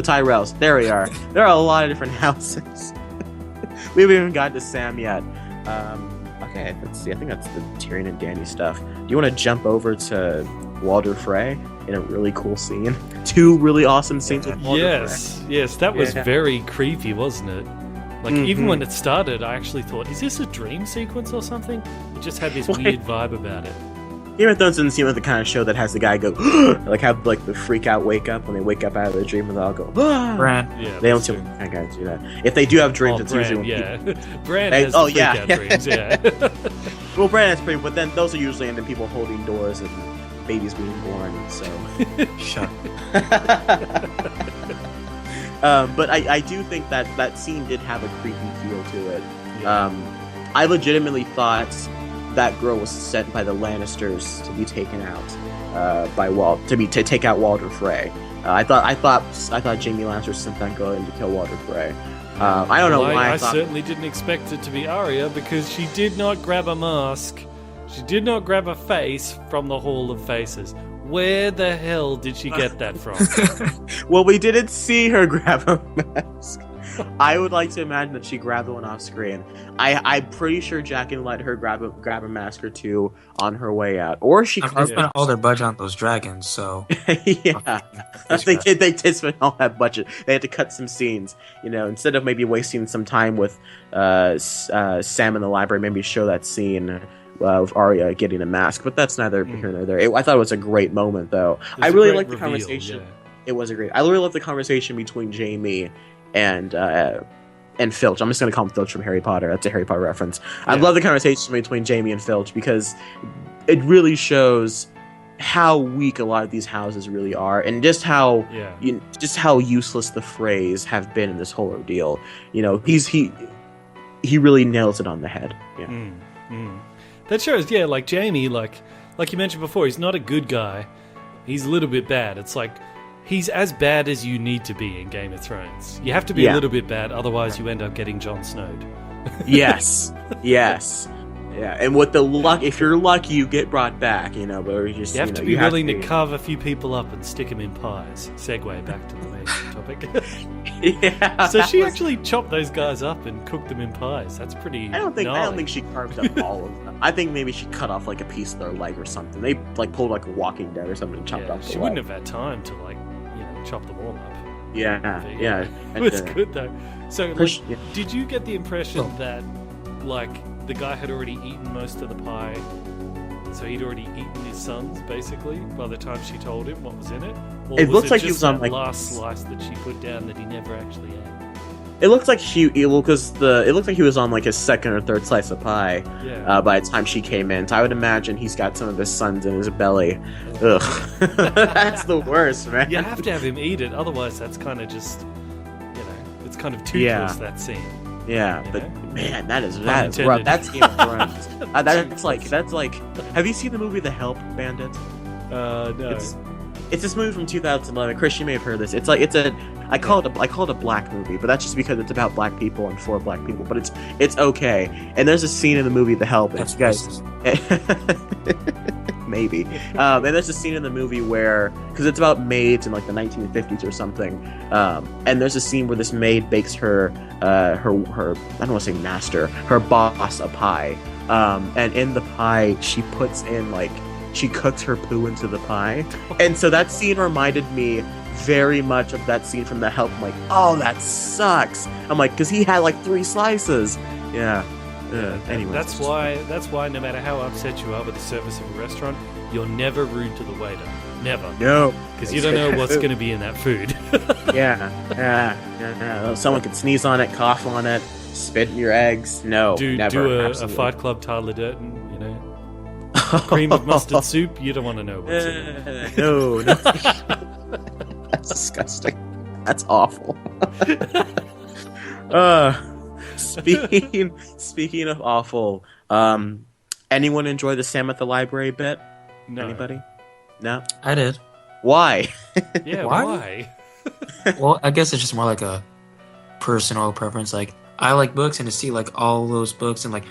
Tyrells. There we are. There are a lot of different houses. We haven't even gotten to Sam yet. Okay, let's see. I think that's the Tyrion and Dany stuff. Do you want to jump over to Walder Frey in a really cool scene? 2 really awesome scenes with Walder Frey. Yes, that was very creepy, wasn't it? Like, even when it started, I actually thought, is this a dream sequence or something? It just had this weird vibe about it. Game of Thrones doesn't seem like the kind of show that has the guy go, like have like the freak out wake up when they wake up out of their dream and they all go, Bran. Yeah, they don't seem like the kind of guys do that. If they do have dreams, it's usually when Bran has freak out dreams, yeah. Well, Bran has pretty, but then those are usually ending people holding doors and babies being born, so. Shut But I do think that scene did have a creepy feel to it. Yeah. I legitimately thought that girl was sent by the Lannisters to be taken out to take out Walder Frey. I thought Jaime Lannister sent that girl in to kill Walder Frey. I don't know why. I certainly didn't expect it to be Arya because she did not grab a mask. She did not grab a face from the Hall of Faces. Where the hell did she get that from? Well, we didn't see her grab a mask. I would like to imagine that she grabbed one off screen. I'm pretty sure Jaqen let her grab a mask or 2 on her way out, or she. They spent all their budget on those dragons, so yeah, they did spend all that budget. They had to cut some scenes, instead of maybe wasting some time with Sam in the library. Maybe show that scene. Of Arya getting a mask, but that's neither here nor there. I thought it was a great moment, though. I really liked the conversation. Yeah. It was I really loved the conversation between Jaime and Filch. I'm just going to call him Filch from Harry Potter. That's a Harry Potter reference. Yeah. I love the conversation between Jaime and Filch because it really shows how weak a lot of these houses really are, and just how useless the Freys have been in this whole ordeal. He really nails it on the head. Yeah. That shows, like Jaime, like you mentioned before, he's not a good guy. He's a little bit bad. It's like he's as bad as you need to be in Game of Thrones. You have to be a little bit bad, otherwise you end up getting Jon Snowed. Yes. Yes. Yeah, and with the luck, if you're lucky, you get brought back, you know, but you just... You have to be willing to carve a few people up and stick them in pies. Segue back to the main topic. Yeah. So she actually chopped those guys up and cooked them in pies. That's pretty I don't gnarly. think she carved up all of them. I think maybe she cut off like a piece of their leg or something. They like pulled like a Walking Dead or something and chopped off the She leg. wouldn't have had time to chop them all up. Yeah, yeah. It was good though. So did you get the impression that the guy had already eaten most of the pie, so he'd already eaten his sons, basically, by the time she told him what was in it? Or it looks it like just he was on that last slice that she put down that he never actually ate? It looks like it looked like he was on like his second or third slice of pie. Yeah. By the time she came in, so I would imagine he's got some of his sons in his belly. Ugh, that's the worst, man. You have to have him eat it, otherwise that's kind of just, it's kind of toothless, that scene. Yeah, but man, that is rough. Unintended. That's Game of Thrones. That's like. Have you seen the movie The Help, Bandit? No. It's this movie from 2011. Chris, you may have heard this. I call it a black movie, but that's just because it's about black people and for black people. But it's okay. And there's a scene in the movie The Help. That's you guys. Maybe. And there's a scene in the movie where, because it's about maids in like the 1950s or something, and there's a scene where this maid bakes her I don't want to say master, her boss a pie, and in the pie she puts in she cooks her poo into the pie, and so that scene reminded me very much of that scene from The Help. I'm like, oh, that sucks. I'm like, because he had like 3 slices. Yeah. Anyway, that's why no matter how upset you are with the service of a restaurant, you're never rude to the waiter. Never. No. Because you don't know what's going to be in that food. Yeah. Someone could sneeze on it, cough on it, spit in your eggs. No, never. Do a Fight Club Tyler Durden, cream of mustard soup. You don't want to know what's in it. No. That's disgusting. That's awful. Speaking of awful, anyone enjoy the Sam at the Library bit? No. Anybody? No? I did. Why? Yeah, Why? why? Well, I guess it's just more like a personal preference. Like, I like books, and to see all those books, and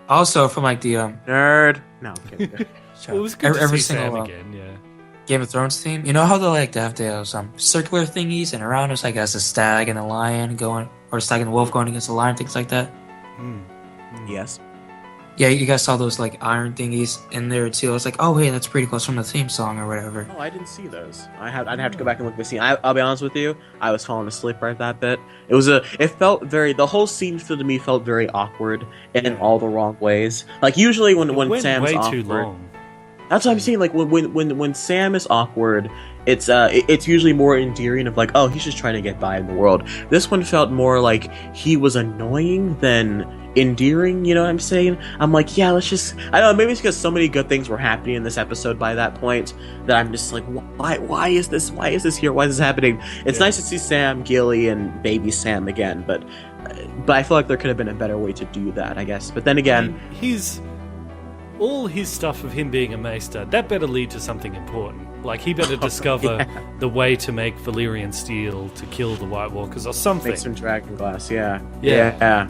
also from the nerd. No, I'm kidding. Well, it was good to every see single Sam again. Yeah. Game of Thrones theme. You know how they like to have those circular thingies, and around us a stag and a lion going, or a stag and a wolf going against a lion, things like that. Yes. Yeah, you guys saw those iron thingies in there too. I was like, oh hey, that's pretty close from the theme song or whatever. Oh, I didn't see those. I'd have to go back and look at the scene. I'll be honest with you, I was falling asleep right at that bit. The whole scene to me felt very awkward in all the wrong ways. Like usually when Sam's way awkward, too long. that's what I'm saying. Like when Sam is awkward, it's usually more endearing of oh, he's just trying to get by in the world. This one felt more like he was annoying than endearing, you know what I'm saying? I'm like, yeah, let's just, I don't know, maybe it's because so many good things were happening in this episode by that point that I'm just like, why is this here? Why is this happening? It's nice to see Sam, Gilly, and baby Sam again, but I feel like there could have been a better way to do that, I guess. But then again, all his stuff of him being a maester, that better lead to something important. He better discover the way to make Valyrian steel to kill the White Walkers or something. Make some dragon glass, yeah.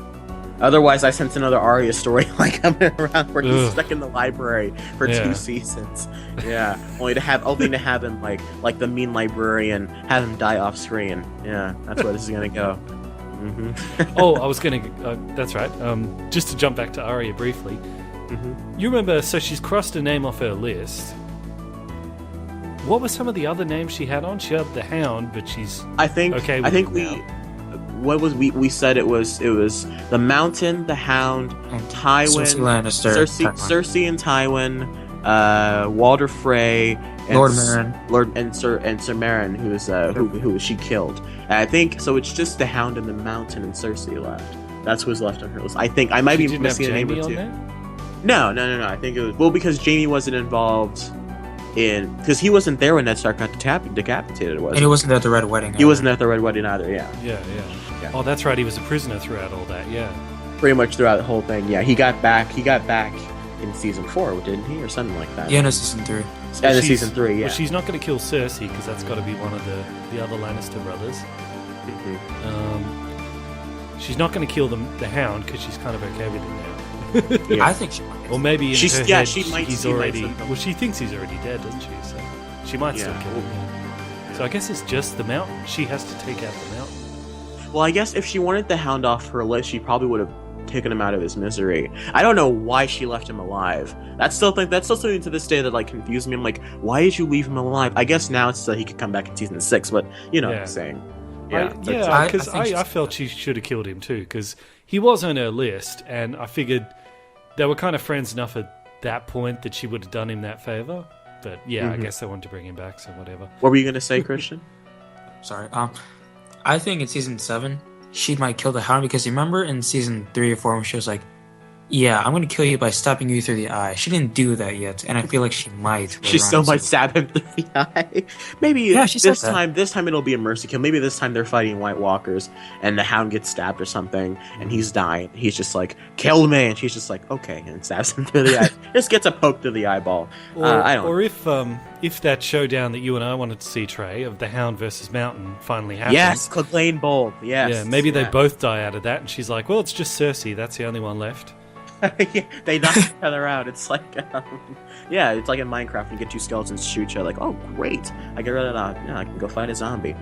Otherwise, I sense another Arya story coming around where he's stuck in the library for 2 seasons. Yeah, only to have him like the mean librarian, have him die off screen. Yeah, that's where this is gonna go. Mm-hmm. I was gonna. That's right. Just to jump back to Arya briefly. Mm-hmm. You remember? So she's crossed a name off her list. What were some of the other names she had on? She had the Hound, but she's okay with it now. What was we said it was the Mountain, the Hound, Tywin, Cersei and Tywin, Walder Frey, and Lord Meryn, and Sir Meryn, who she killed. And I think so. It's just the Hound and the Mountain and Cersei left. That's who's left on her list. I think I might be missing a name or two. No. I think it was because Jaime wasn't involved. Because he wasn't there when Ned Stark got decapitated, was he? And he wasn't at the Red Wedding. He wasn't at the Red Wedding either, Yeah. Oh, that's right. He was a prisoner throughout all that, yeah. Pretty much throughout the whole thing, yeah. He got back in season 4, didn't he, or something like that? Yeah, no, season 3. And in season 3, yeah. Well, she's not going to kill Cersei because that's got to be one of the other Lannister brothers. She's not going to kill the Hound because she's kind of okay with him now. Yeah. I think she might. Or maybe in her head, he's already. Might well, she thinks he's already dead, doesn't she? So she might still kill him. Yeah. So I guess it's just the mountain. She has to take out the mountain. Well, I guess if she wanted the Hound off her list, she probably would have taken him out of his misery. I don't know why she left him alive. That's still something to this day that like confused me. I'm like, why did you leave him alive? I guess now it's so he could come back in season 6, but you know what I'm saying. Because I felt she should have killed him too, because he was on her list, and I figured they were kind of friends enough at that point that she would have done him that favor. But I guess they wanted to bring him back, so whatever. What were you going to say, Christian? Sorry. I think in season 7 she might kill the Hound, because you remember in season 3 or 4 when she was like, "Yeah, I'm going to kill you by stabbing you through the eye." She didn't do that yet, and I feel like she might. She still might stab him through the eye. Maybe this time it'll be a mercy kill. Maybe this time they're fighting White Walkers, and the Hound gets stabbed or something, and he's dying. He's just like, "Kill me," and she's just like, "Okay," and stabs him through the eye. Just gets a poke through the eyeball. I don't. Or if that showdown that you and I wanted to see, Trey, of the Hound versus Mountain finally happens. Yes, Clegane Bold. Yes. Yeah, maybe they both die out of that, and she's like, "Well, it's just Cersei. That's the only one left." They knock each other out. It's like, it's like in Minecraft. You get two skeletons to shoot you. Like, oh, great! I get rid of that. Yeah, I can go fight a zombie.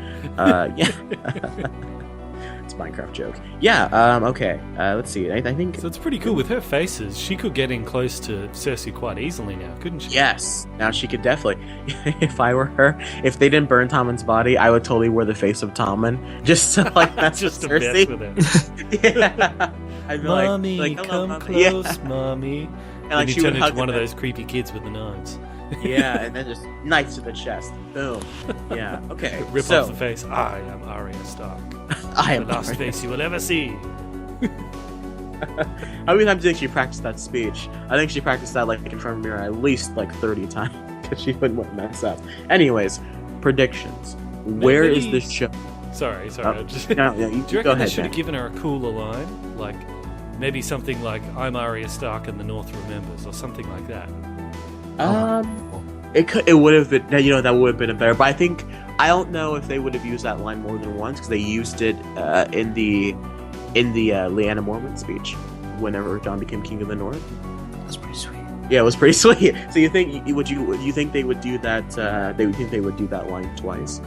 It's a Minecraft joke. Okay. Let's see. I think so. It's pretty cool with her faces. She could get in close to Cersei quite easily now, couldn't she? Yes. Now she could definitely. If I were her, if they didn't burn Tommen's body, I would totally wear the face of Tommen just to like that's just to Cersei. mess with her. Yeah. I'd be Mommy, like, come Mommy. close, Mommy. And like you she would turn hug into one of him. those creepy kids with the knives. Yeah, and then just knife to the chest. Boom. Yeah. Okay. Rip off the face. I am Arya Stark. I am the last face you will ever see. How many times do you think she practiced that speech? I think she practiced that like in front of a mirror at least like 30 times because she wouldn't want to mess up. Anyways, predictions. Where is this show? Sorry. No, do you reckon go they ahead, should have Dan. given her a cooler line? Like, maybe something like, I'm Arya Stark and the North remembers, or something like that. It would have been, that would have been a better, but I don't know if they would have used that line more than once, because they used it in the Lyanna Mormont speech, whenever Jon became King of the North. That's pretty sweet. Yeah, it was pretty sweet. So you think they would do that? They would think they would do that line twice?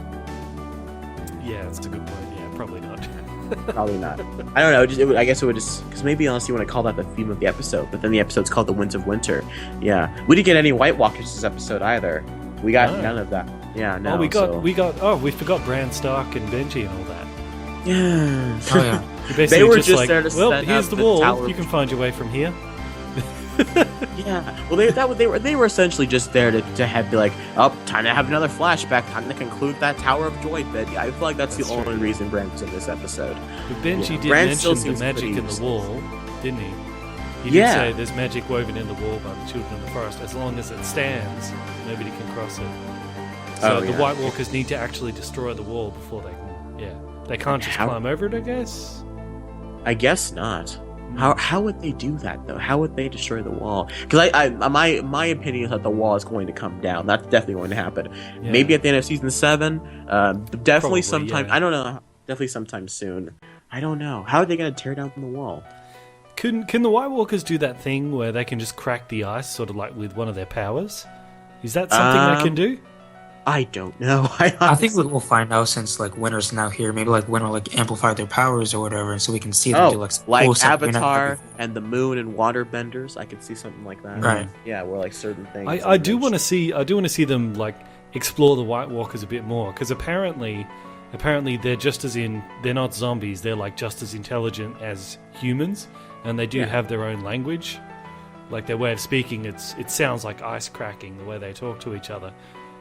Yeah, that's a good point. Yeah, probably not. Probably not. I don't know. I guess it would just because maybe unless you want to call that the theme of the episode, but then the episode's called The Winds of Winter. Yeah, we didn't get any White Walkers this episode either. We got none of that. Yeah, no. We forgot Bran Stark and Benji and all that. Yeah. Oh yeah. They were just just like, there to well, set here's up the the wall. Tower You can find your way from here. Yeah. Well, they were essentially just there to have be like, oh, time to have another flashback. Time to conclude that Tower of Joy bit. I feel like that's the only reason Bran was in this episode. But Benji did Bran still mention the seems magic pretty in the useless. wall, didn't he? He did say there's magic woven in the wall by the children of the forest. As long as it stands, nobody can cross it. So the White Walkers need to actually destroy the wall before they can. Yeah, they can't just climb over it, I guess. I guess not. How would they do that though? How would they destroy the wall? Because my opinion is that the wall is going to come down. That's definitely going to happen. Yeah. Maybe at the end of season 7. Definitely Probably, sometime. yeah. I don't know. Definitely sometime soon. I don't know. How are they going to tear down the wall? Can the White Walkers do that thing where they can just crack the ice, sort of like with one of their powers? Is that something they can do? I don't know. I think we'll find out since like Winter's now here. Maybe like Winter will like amplify their powers or whatever, so we can see them do like cool stuff we never Avatar did before. and the moon and water benders. I could see something like that. Right. Yeah, where like certain things. I do want to see them like explore the White Walkers a bit more, because apparently they're they're not zombies. They're like just as intelligent as humans, and they do have their own language. Like their way of speaking, it sounds like ice cracking the way they talk to each other.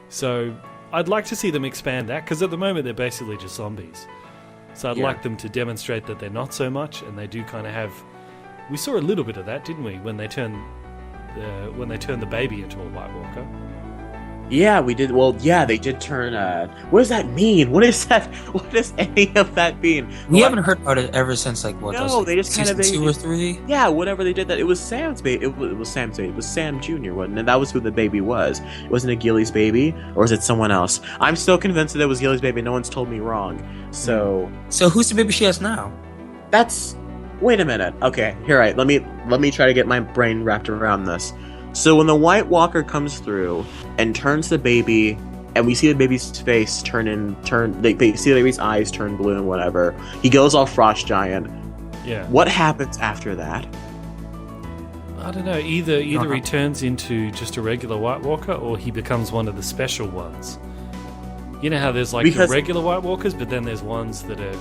So I'd like to see them expand that, because at the moment they're basically just zombies. So I'd like them to demonstrate that they're not so much, and they do kind of have. We saw a little bit of that, didn't we, when they turned the baby into a White Walker? Yeah, we did. Well, yeah, they did turn. What does that mean? What is that? What does any of that mean? We Well, haven't heard about it ever since like what? No, was it, they just kind of season 2 or 3. Yeah, whatever they did that. It was Sam's baby. It was Sam's baby. It was Sam Jr. wasn't it? That was who the baby was. It wasn't it Gilly's baby, or was it someone else? I'm still convinced that it was Gilly's baby. No one's told me wrong. So who's the baby she has now? that's. Wait a minute. Okay, here, right. Let me try to get my brain wrapped around this. So when the White Walker comes through and turns the baby, and we see the baby's face they see the baby's eyes turn blue and whatever. He goes all frost giant. Yeah. What happens after that? I don't know. Either he turns into just a regular White Walker, or he becomes one of the special ones. You know how there's like the regular White Walkers, but then there's ones that are.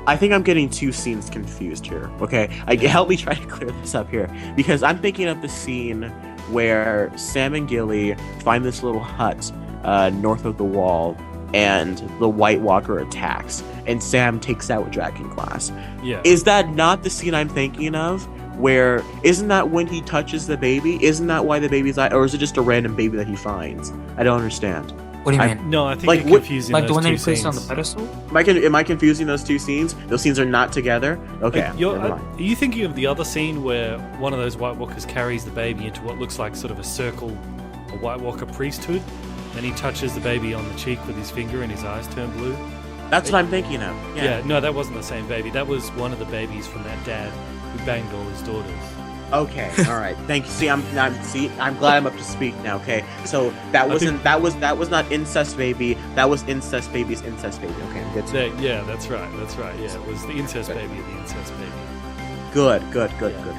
I think I'm getting two scenes confused here. Okay, help me try to clear this up here, because I'm thinking of the scene where Sam and Gilly find this little hut north of the wall, and the White Walker attacks, and Sam takes out Dragon Glass. Yeah. Is that not the scene I'm thinking of? Where isn't that when he touches the baby? Isn't that why the baby's or is it just a random baby that he finds? I don't understand. What do you mean? No, I think like, you're confusing like those the one that two he placed on the scenes. pedestal? Am I confusing those two scenes? Those scenes are not together? Okay. Are you thinking of the other scene where one of those White Walkers carries the baby into what looks like sort of a White Walker priesthood, and he touches the baby on the cheek with his finger and his eyes turn blue? That's what I'm thinking of. Yeah. No, that wasn't the same baby. That was one of the babies from that dad who banged all his daughters. Okay, all right. Thank you. See, I'm glad I'm up to speed now. Okay, so that was not incest baby. That was incest baby's incest baby. Okay, I'm good. Yeah, that's right. Yeah, it was the incest baby of the incest baby. Good.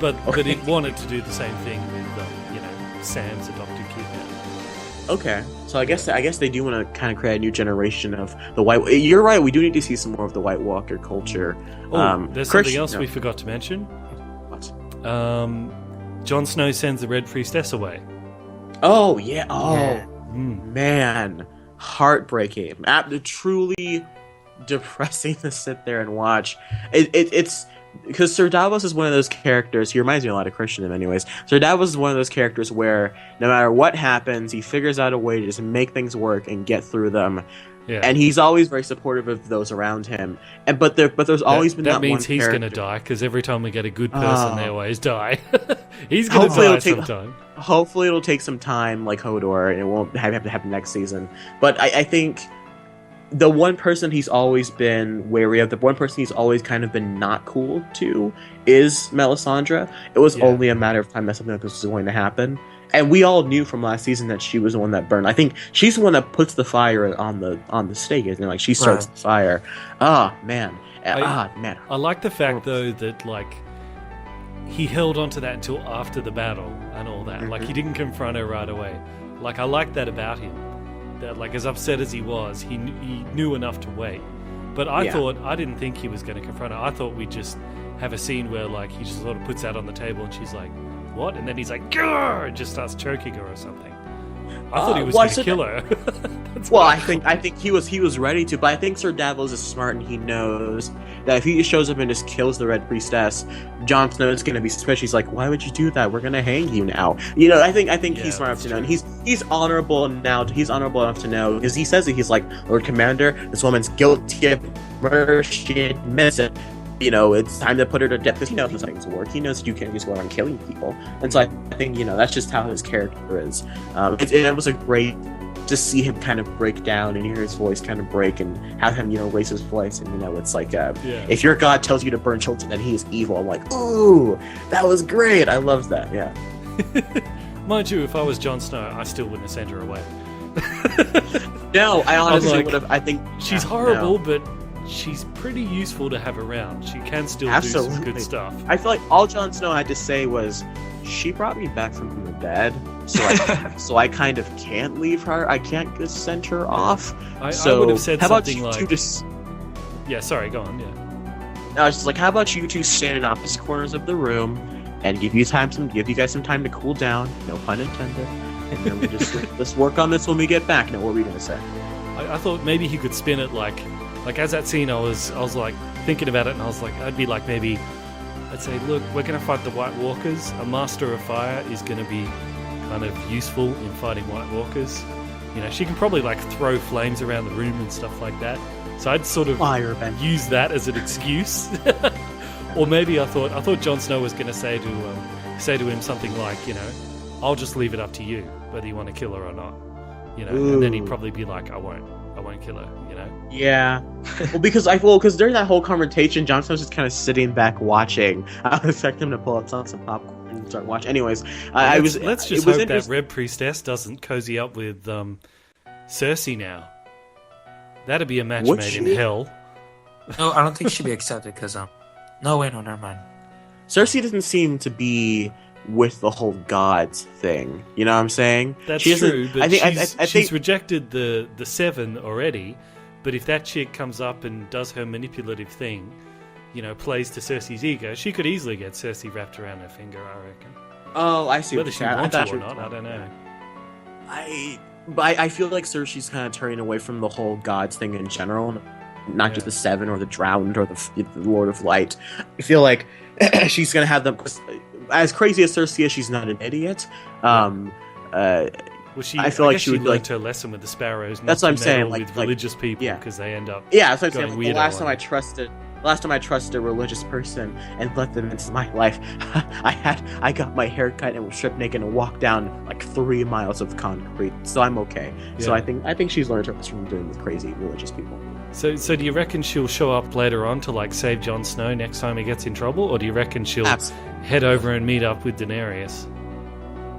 But it wanted to do the same thing with Sam's adopted kid now. Okay, so I guess they do want to kind of create a new generation of the White. You're right. We do need to see some more of the White Walker culture. There's something else we forgot to mention. Jon Snow sends the Red Priestess away. Oh yeah. Oh man, heartbreaking. Truly depressing to sit there and watch. It's because Sir Davos is one of those characters. He reminds me a lot of Christian in many ways. Sir Davos is one of those characters where no matter what happens, he figures out a way to just make things work and get through them. Yeah. And he's always very supportive of those around him. But there's always been that one means he's going to die, because every time we get a good person, they always die. He's going to die sometime. Hopefully it'll take some time, like Hodor, and it won't have to happen next season. But I think the one person he's always been wary of, the one person he's always kind of been not cool to, is Melisandre. It was only a matter of time that something like this was going to happen. And we all knew from last season that she was the one that burned. I think she's the one that puts the fire on the stake, isn't it? Like, she starts the fire. Oh, man. Man. I like the fact, though, that, like, he held on to that until after the battle and all that. Mm-hmm. Like, he didn't confront her right away. Like, I like that about him. That, like, as upset as he was, he knew enough to wait. But I didn't think he was going to confront her. I thought we'd just have a scene where, like, he just sort of puts that on the table and she's like, what? And then he's like, grrr, and just starts choking her or something. I thought he was going to kill her. I think he was ready to, but I think Sir Davos is smart and he knows that if he just shows up and just kills the Red Priestess, Jon Snow is going to be suspicious. He's like, why would you do that? We're going to hang you now. I think he's smart enough to know, and he's honorable now. He's honorable enough to know, because he says it. He's like, Lord Commander, this woman's guilty of murder. She admits it. It's time to put her to death, because he knows things work. He knows you can't just go around killing people. And so I think, that's just how his character is. It was a great to see him kind of break down and hear his voice kind of break and have him, raise his voice. And, it's like, if your God tells you to burn children, then he is evil. I'm like, ooh, that was great. I love that. Yeah. Mind you, if I was Jon Snow, I still wouldn't have sent her away. No, I honestly would have. I think she's horrible, but she's pretty useful to have around. She can still do some good stuff. I feel like all Jon Snow had to say was, she brought me back from the dead, so I kind of can't leave her. I can't just send her off. I would have said something like... Yeah, sorry, go on, yeah. I was just like, how about you two stand in opposite corners of the room and give you guys some time to cool down, no pun intended, and then we'll just let's work on this when we get back. Now, what were we going to say? I thought maybe he could spin it like as that scene, I was like thinking about it, and I was like, I'd be like, maybe I'd say, look, we're going to fight the White Walkers. A Master of Fire is going to be kind of useful in fighting White Walkers. You know, she can probably like throw flames around the room and stuff like that. So I'd sort of Firebend. use that as an excuse. Or maybe I thought Jon Snow was going to say to him something like, you know, I'll just leave it up to you whether you want to kill her or not. You know, and then he'd probably be like, I won't kill her, you know? Yeah. because during that whole confrontation, Jon Snow's just kind of sitting back watching. I would expect him to pull out some popcorn and start watching. Anyways, let's just hope that Red Priestess doesn't cozy up with Cersei now. That'd be a match made in hell. No, I don't think she'd be accepted because no, wait, no, never mind. Cersei doesn't seem to be with the whole gods thing. You know what I'm saying? That's true, but she's rejected the Seven already. But if that chick comes up and does her manipulative thing, you know, plays to Cersei's ego, she could easily get Cersei wrapped around her finger, I reckon. Oh, I see. Whether she wants to or not, I don't know. I feel like Cersei's kind of turning away from the whole gods thing in general, not just the Seven or the Drowned or the Lord of Light. I feel like she's gonna have them. As crazy as Cersei is, she's not an idiot. I feel like she would learned her lesson with the Sparrows. That's what I'm saying. With religious people, because they end up. Yeah, that's what I'm saying. The last time I trusted a religious person and let them into my life, I got my hair cut and was stripped naked and walked down like 3 miles of concrete. So I'm okay. Yeah. So I think she's learned her lesson from dealing with crazy religious people. So do you reckon she'll show up later on to like save Jon Snow next time he gets in trouble, or do you reckon she'll head over and meet up with Daenerys?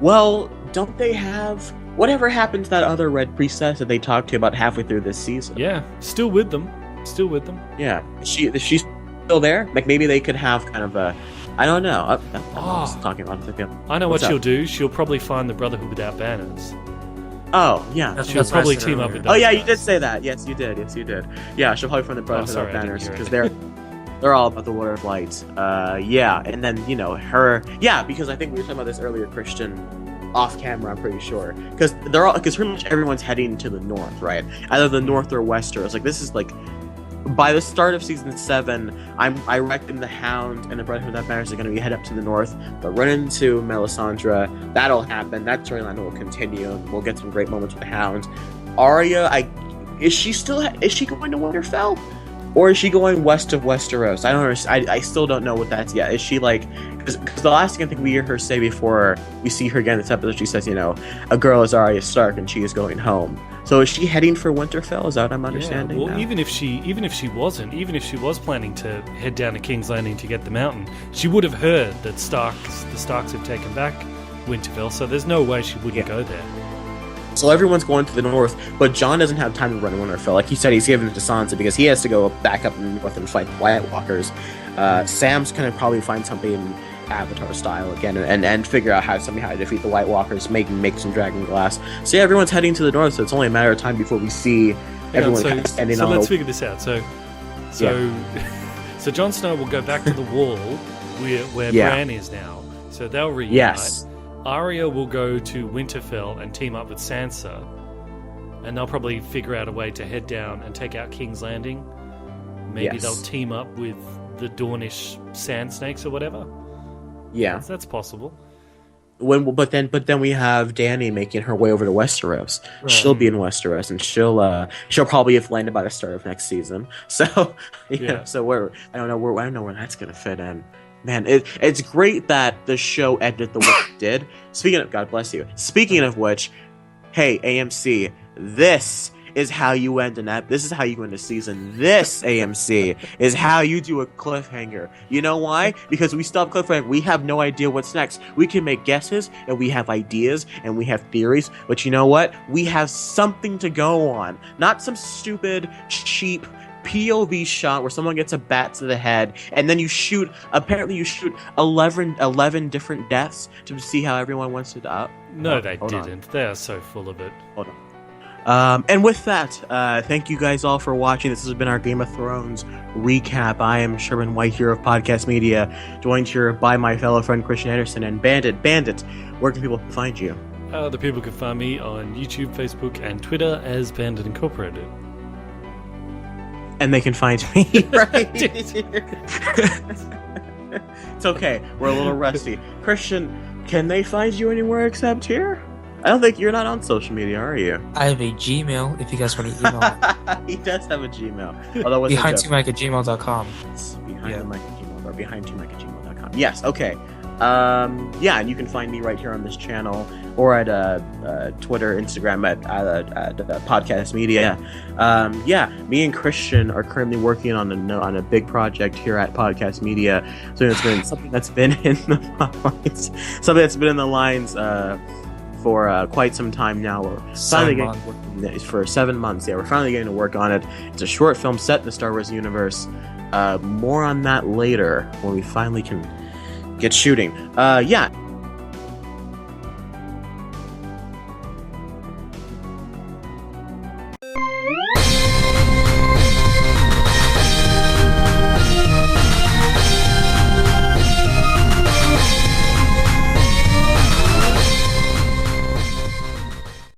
Well, don't they have whatever happened to that other Red Priestess that they talked to about halfway through this season? Yeah, still with them. Yeah, she's still there. Like maybe they could have kind of a, I don't know. I'm talking about it. I know what she'll do. She'll probably find the Brotherhood Without Banners. Oh, yeah. She'll probably team up with those guys. You did say that. Yes, you did. Yeah, she'll probably find the Brotherhood Without Banners because they're all about the Lord of Light. Yeah, and then, you know, her... Yeah, because I think we were talking about this earlier, Christian, off camera, I'm pretty sure. Because pretty much everyone's heading to the north, right? Either the north or west, or it's like, this is like... By the start of season 7, I reckon the Hound and the Brotherhood Without Banners are going to be head up to the north. They'll run into Melisandre. That'll happen. That storyline will continue. We'll get some great moments with the Hound. Arya, is she going to Winterfell? Or is she going west of Westeros? I don't understand. I still don't know what that's yet. Is she like... Because the last thing I think we hear her say before we see her again in this episode, she says, you know, a girl is Arya Stark and she is going home. So is she heading for Winterfell? Is that what I'm understanding? Well, now? even if she was planning to head down to King's Landing to get the mountain, she would have heard that the Starks have taken back Winterfell, so there's no way she wouldn't go there. So everyone's going to the north, but Jon doesn't have time to run Winterfell. Like he said, he's giving it to Sansa because he has to go back up in the north and fight the White Walkers. Sam's gonna probably find something Avatar style again and figure out how to defeat the White Walkers, make some dragon glass. So yeah, everyone's heading to the north, so it's only a matter of time before we see everyone kind of standing on. So let's figure this out. So Jon Snow will go back to the wall where Bran is now. So they'll reunite. Yes. Arya will go to Winterfell and team up with Sansa, and they'll probably figure out a way to head down and take out King's Landing. Maybe they'll team up with the Dornish sand snakes or whatever. Yeah, that's possible. But then we have Dany making her way over to Westeros. Right. She'll be in Westeros, and she'll probably have landed by the start of next season. So so I don't know where that's gonna fit in. Man, it's great that the show ended the way it did. God bless you. Speaking of which, hey AMC, this is how you end this is how you end a season. This, AMC, is how you do a cliffhanger. You know why? Because we stop cliffhanger. We have no idea what's next. We can make guesses, and we have ideas, and we have theories, but you know what? We have something to go on. Not some stupid, cheap POV shot where someone gets a bat to the head, and then you shoot 11 different deaths to see how everyone wants to die. No, they didn't. They are so full of it. Hold on. And with that, thank you guys all for watching. This has been our Game of Thrones recap. I am Sherman White here of Podcast Media, joined here by my fellow friend Christian Anderson and Bandit. Bandit, where can people find you? The people can find me on YouTube, Facebook, and Twitter as Bandit Incorporated. And they can find me right here. It's okay. We're a little rusty. Christian, can they find you anywhere except here? I don't think you're not on social media, are you? I have a Gmail if you guys want to email me. He does have a Gmail. Although what's behind2mic@gmail.com. behind the mic at gmail or behind2mic@gmail.com. Yes, okay. Yeah, and you can find me right here on this channel or at Twitter, Instagram at Podcast Media. Yeah, me and Christian are currently working on a big project here at Podcast Media. So it's been something that's been in the lines, for quite some time now. We're finally getting to work on it for 7 months. Yeah, we're finally getting to work on it. It's a short film set in the Star Wars universe. More on that later when we finally can get shooting. Yeah,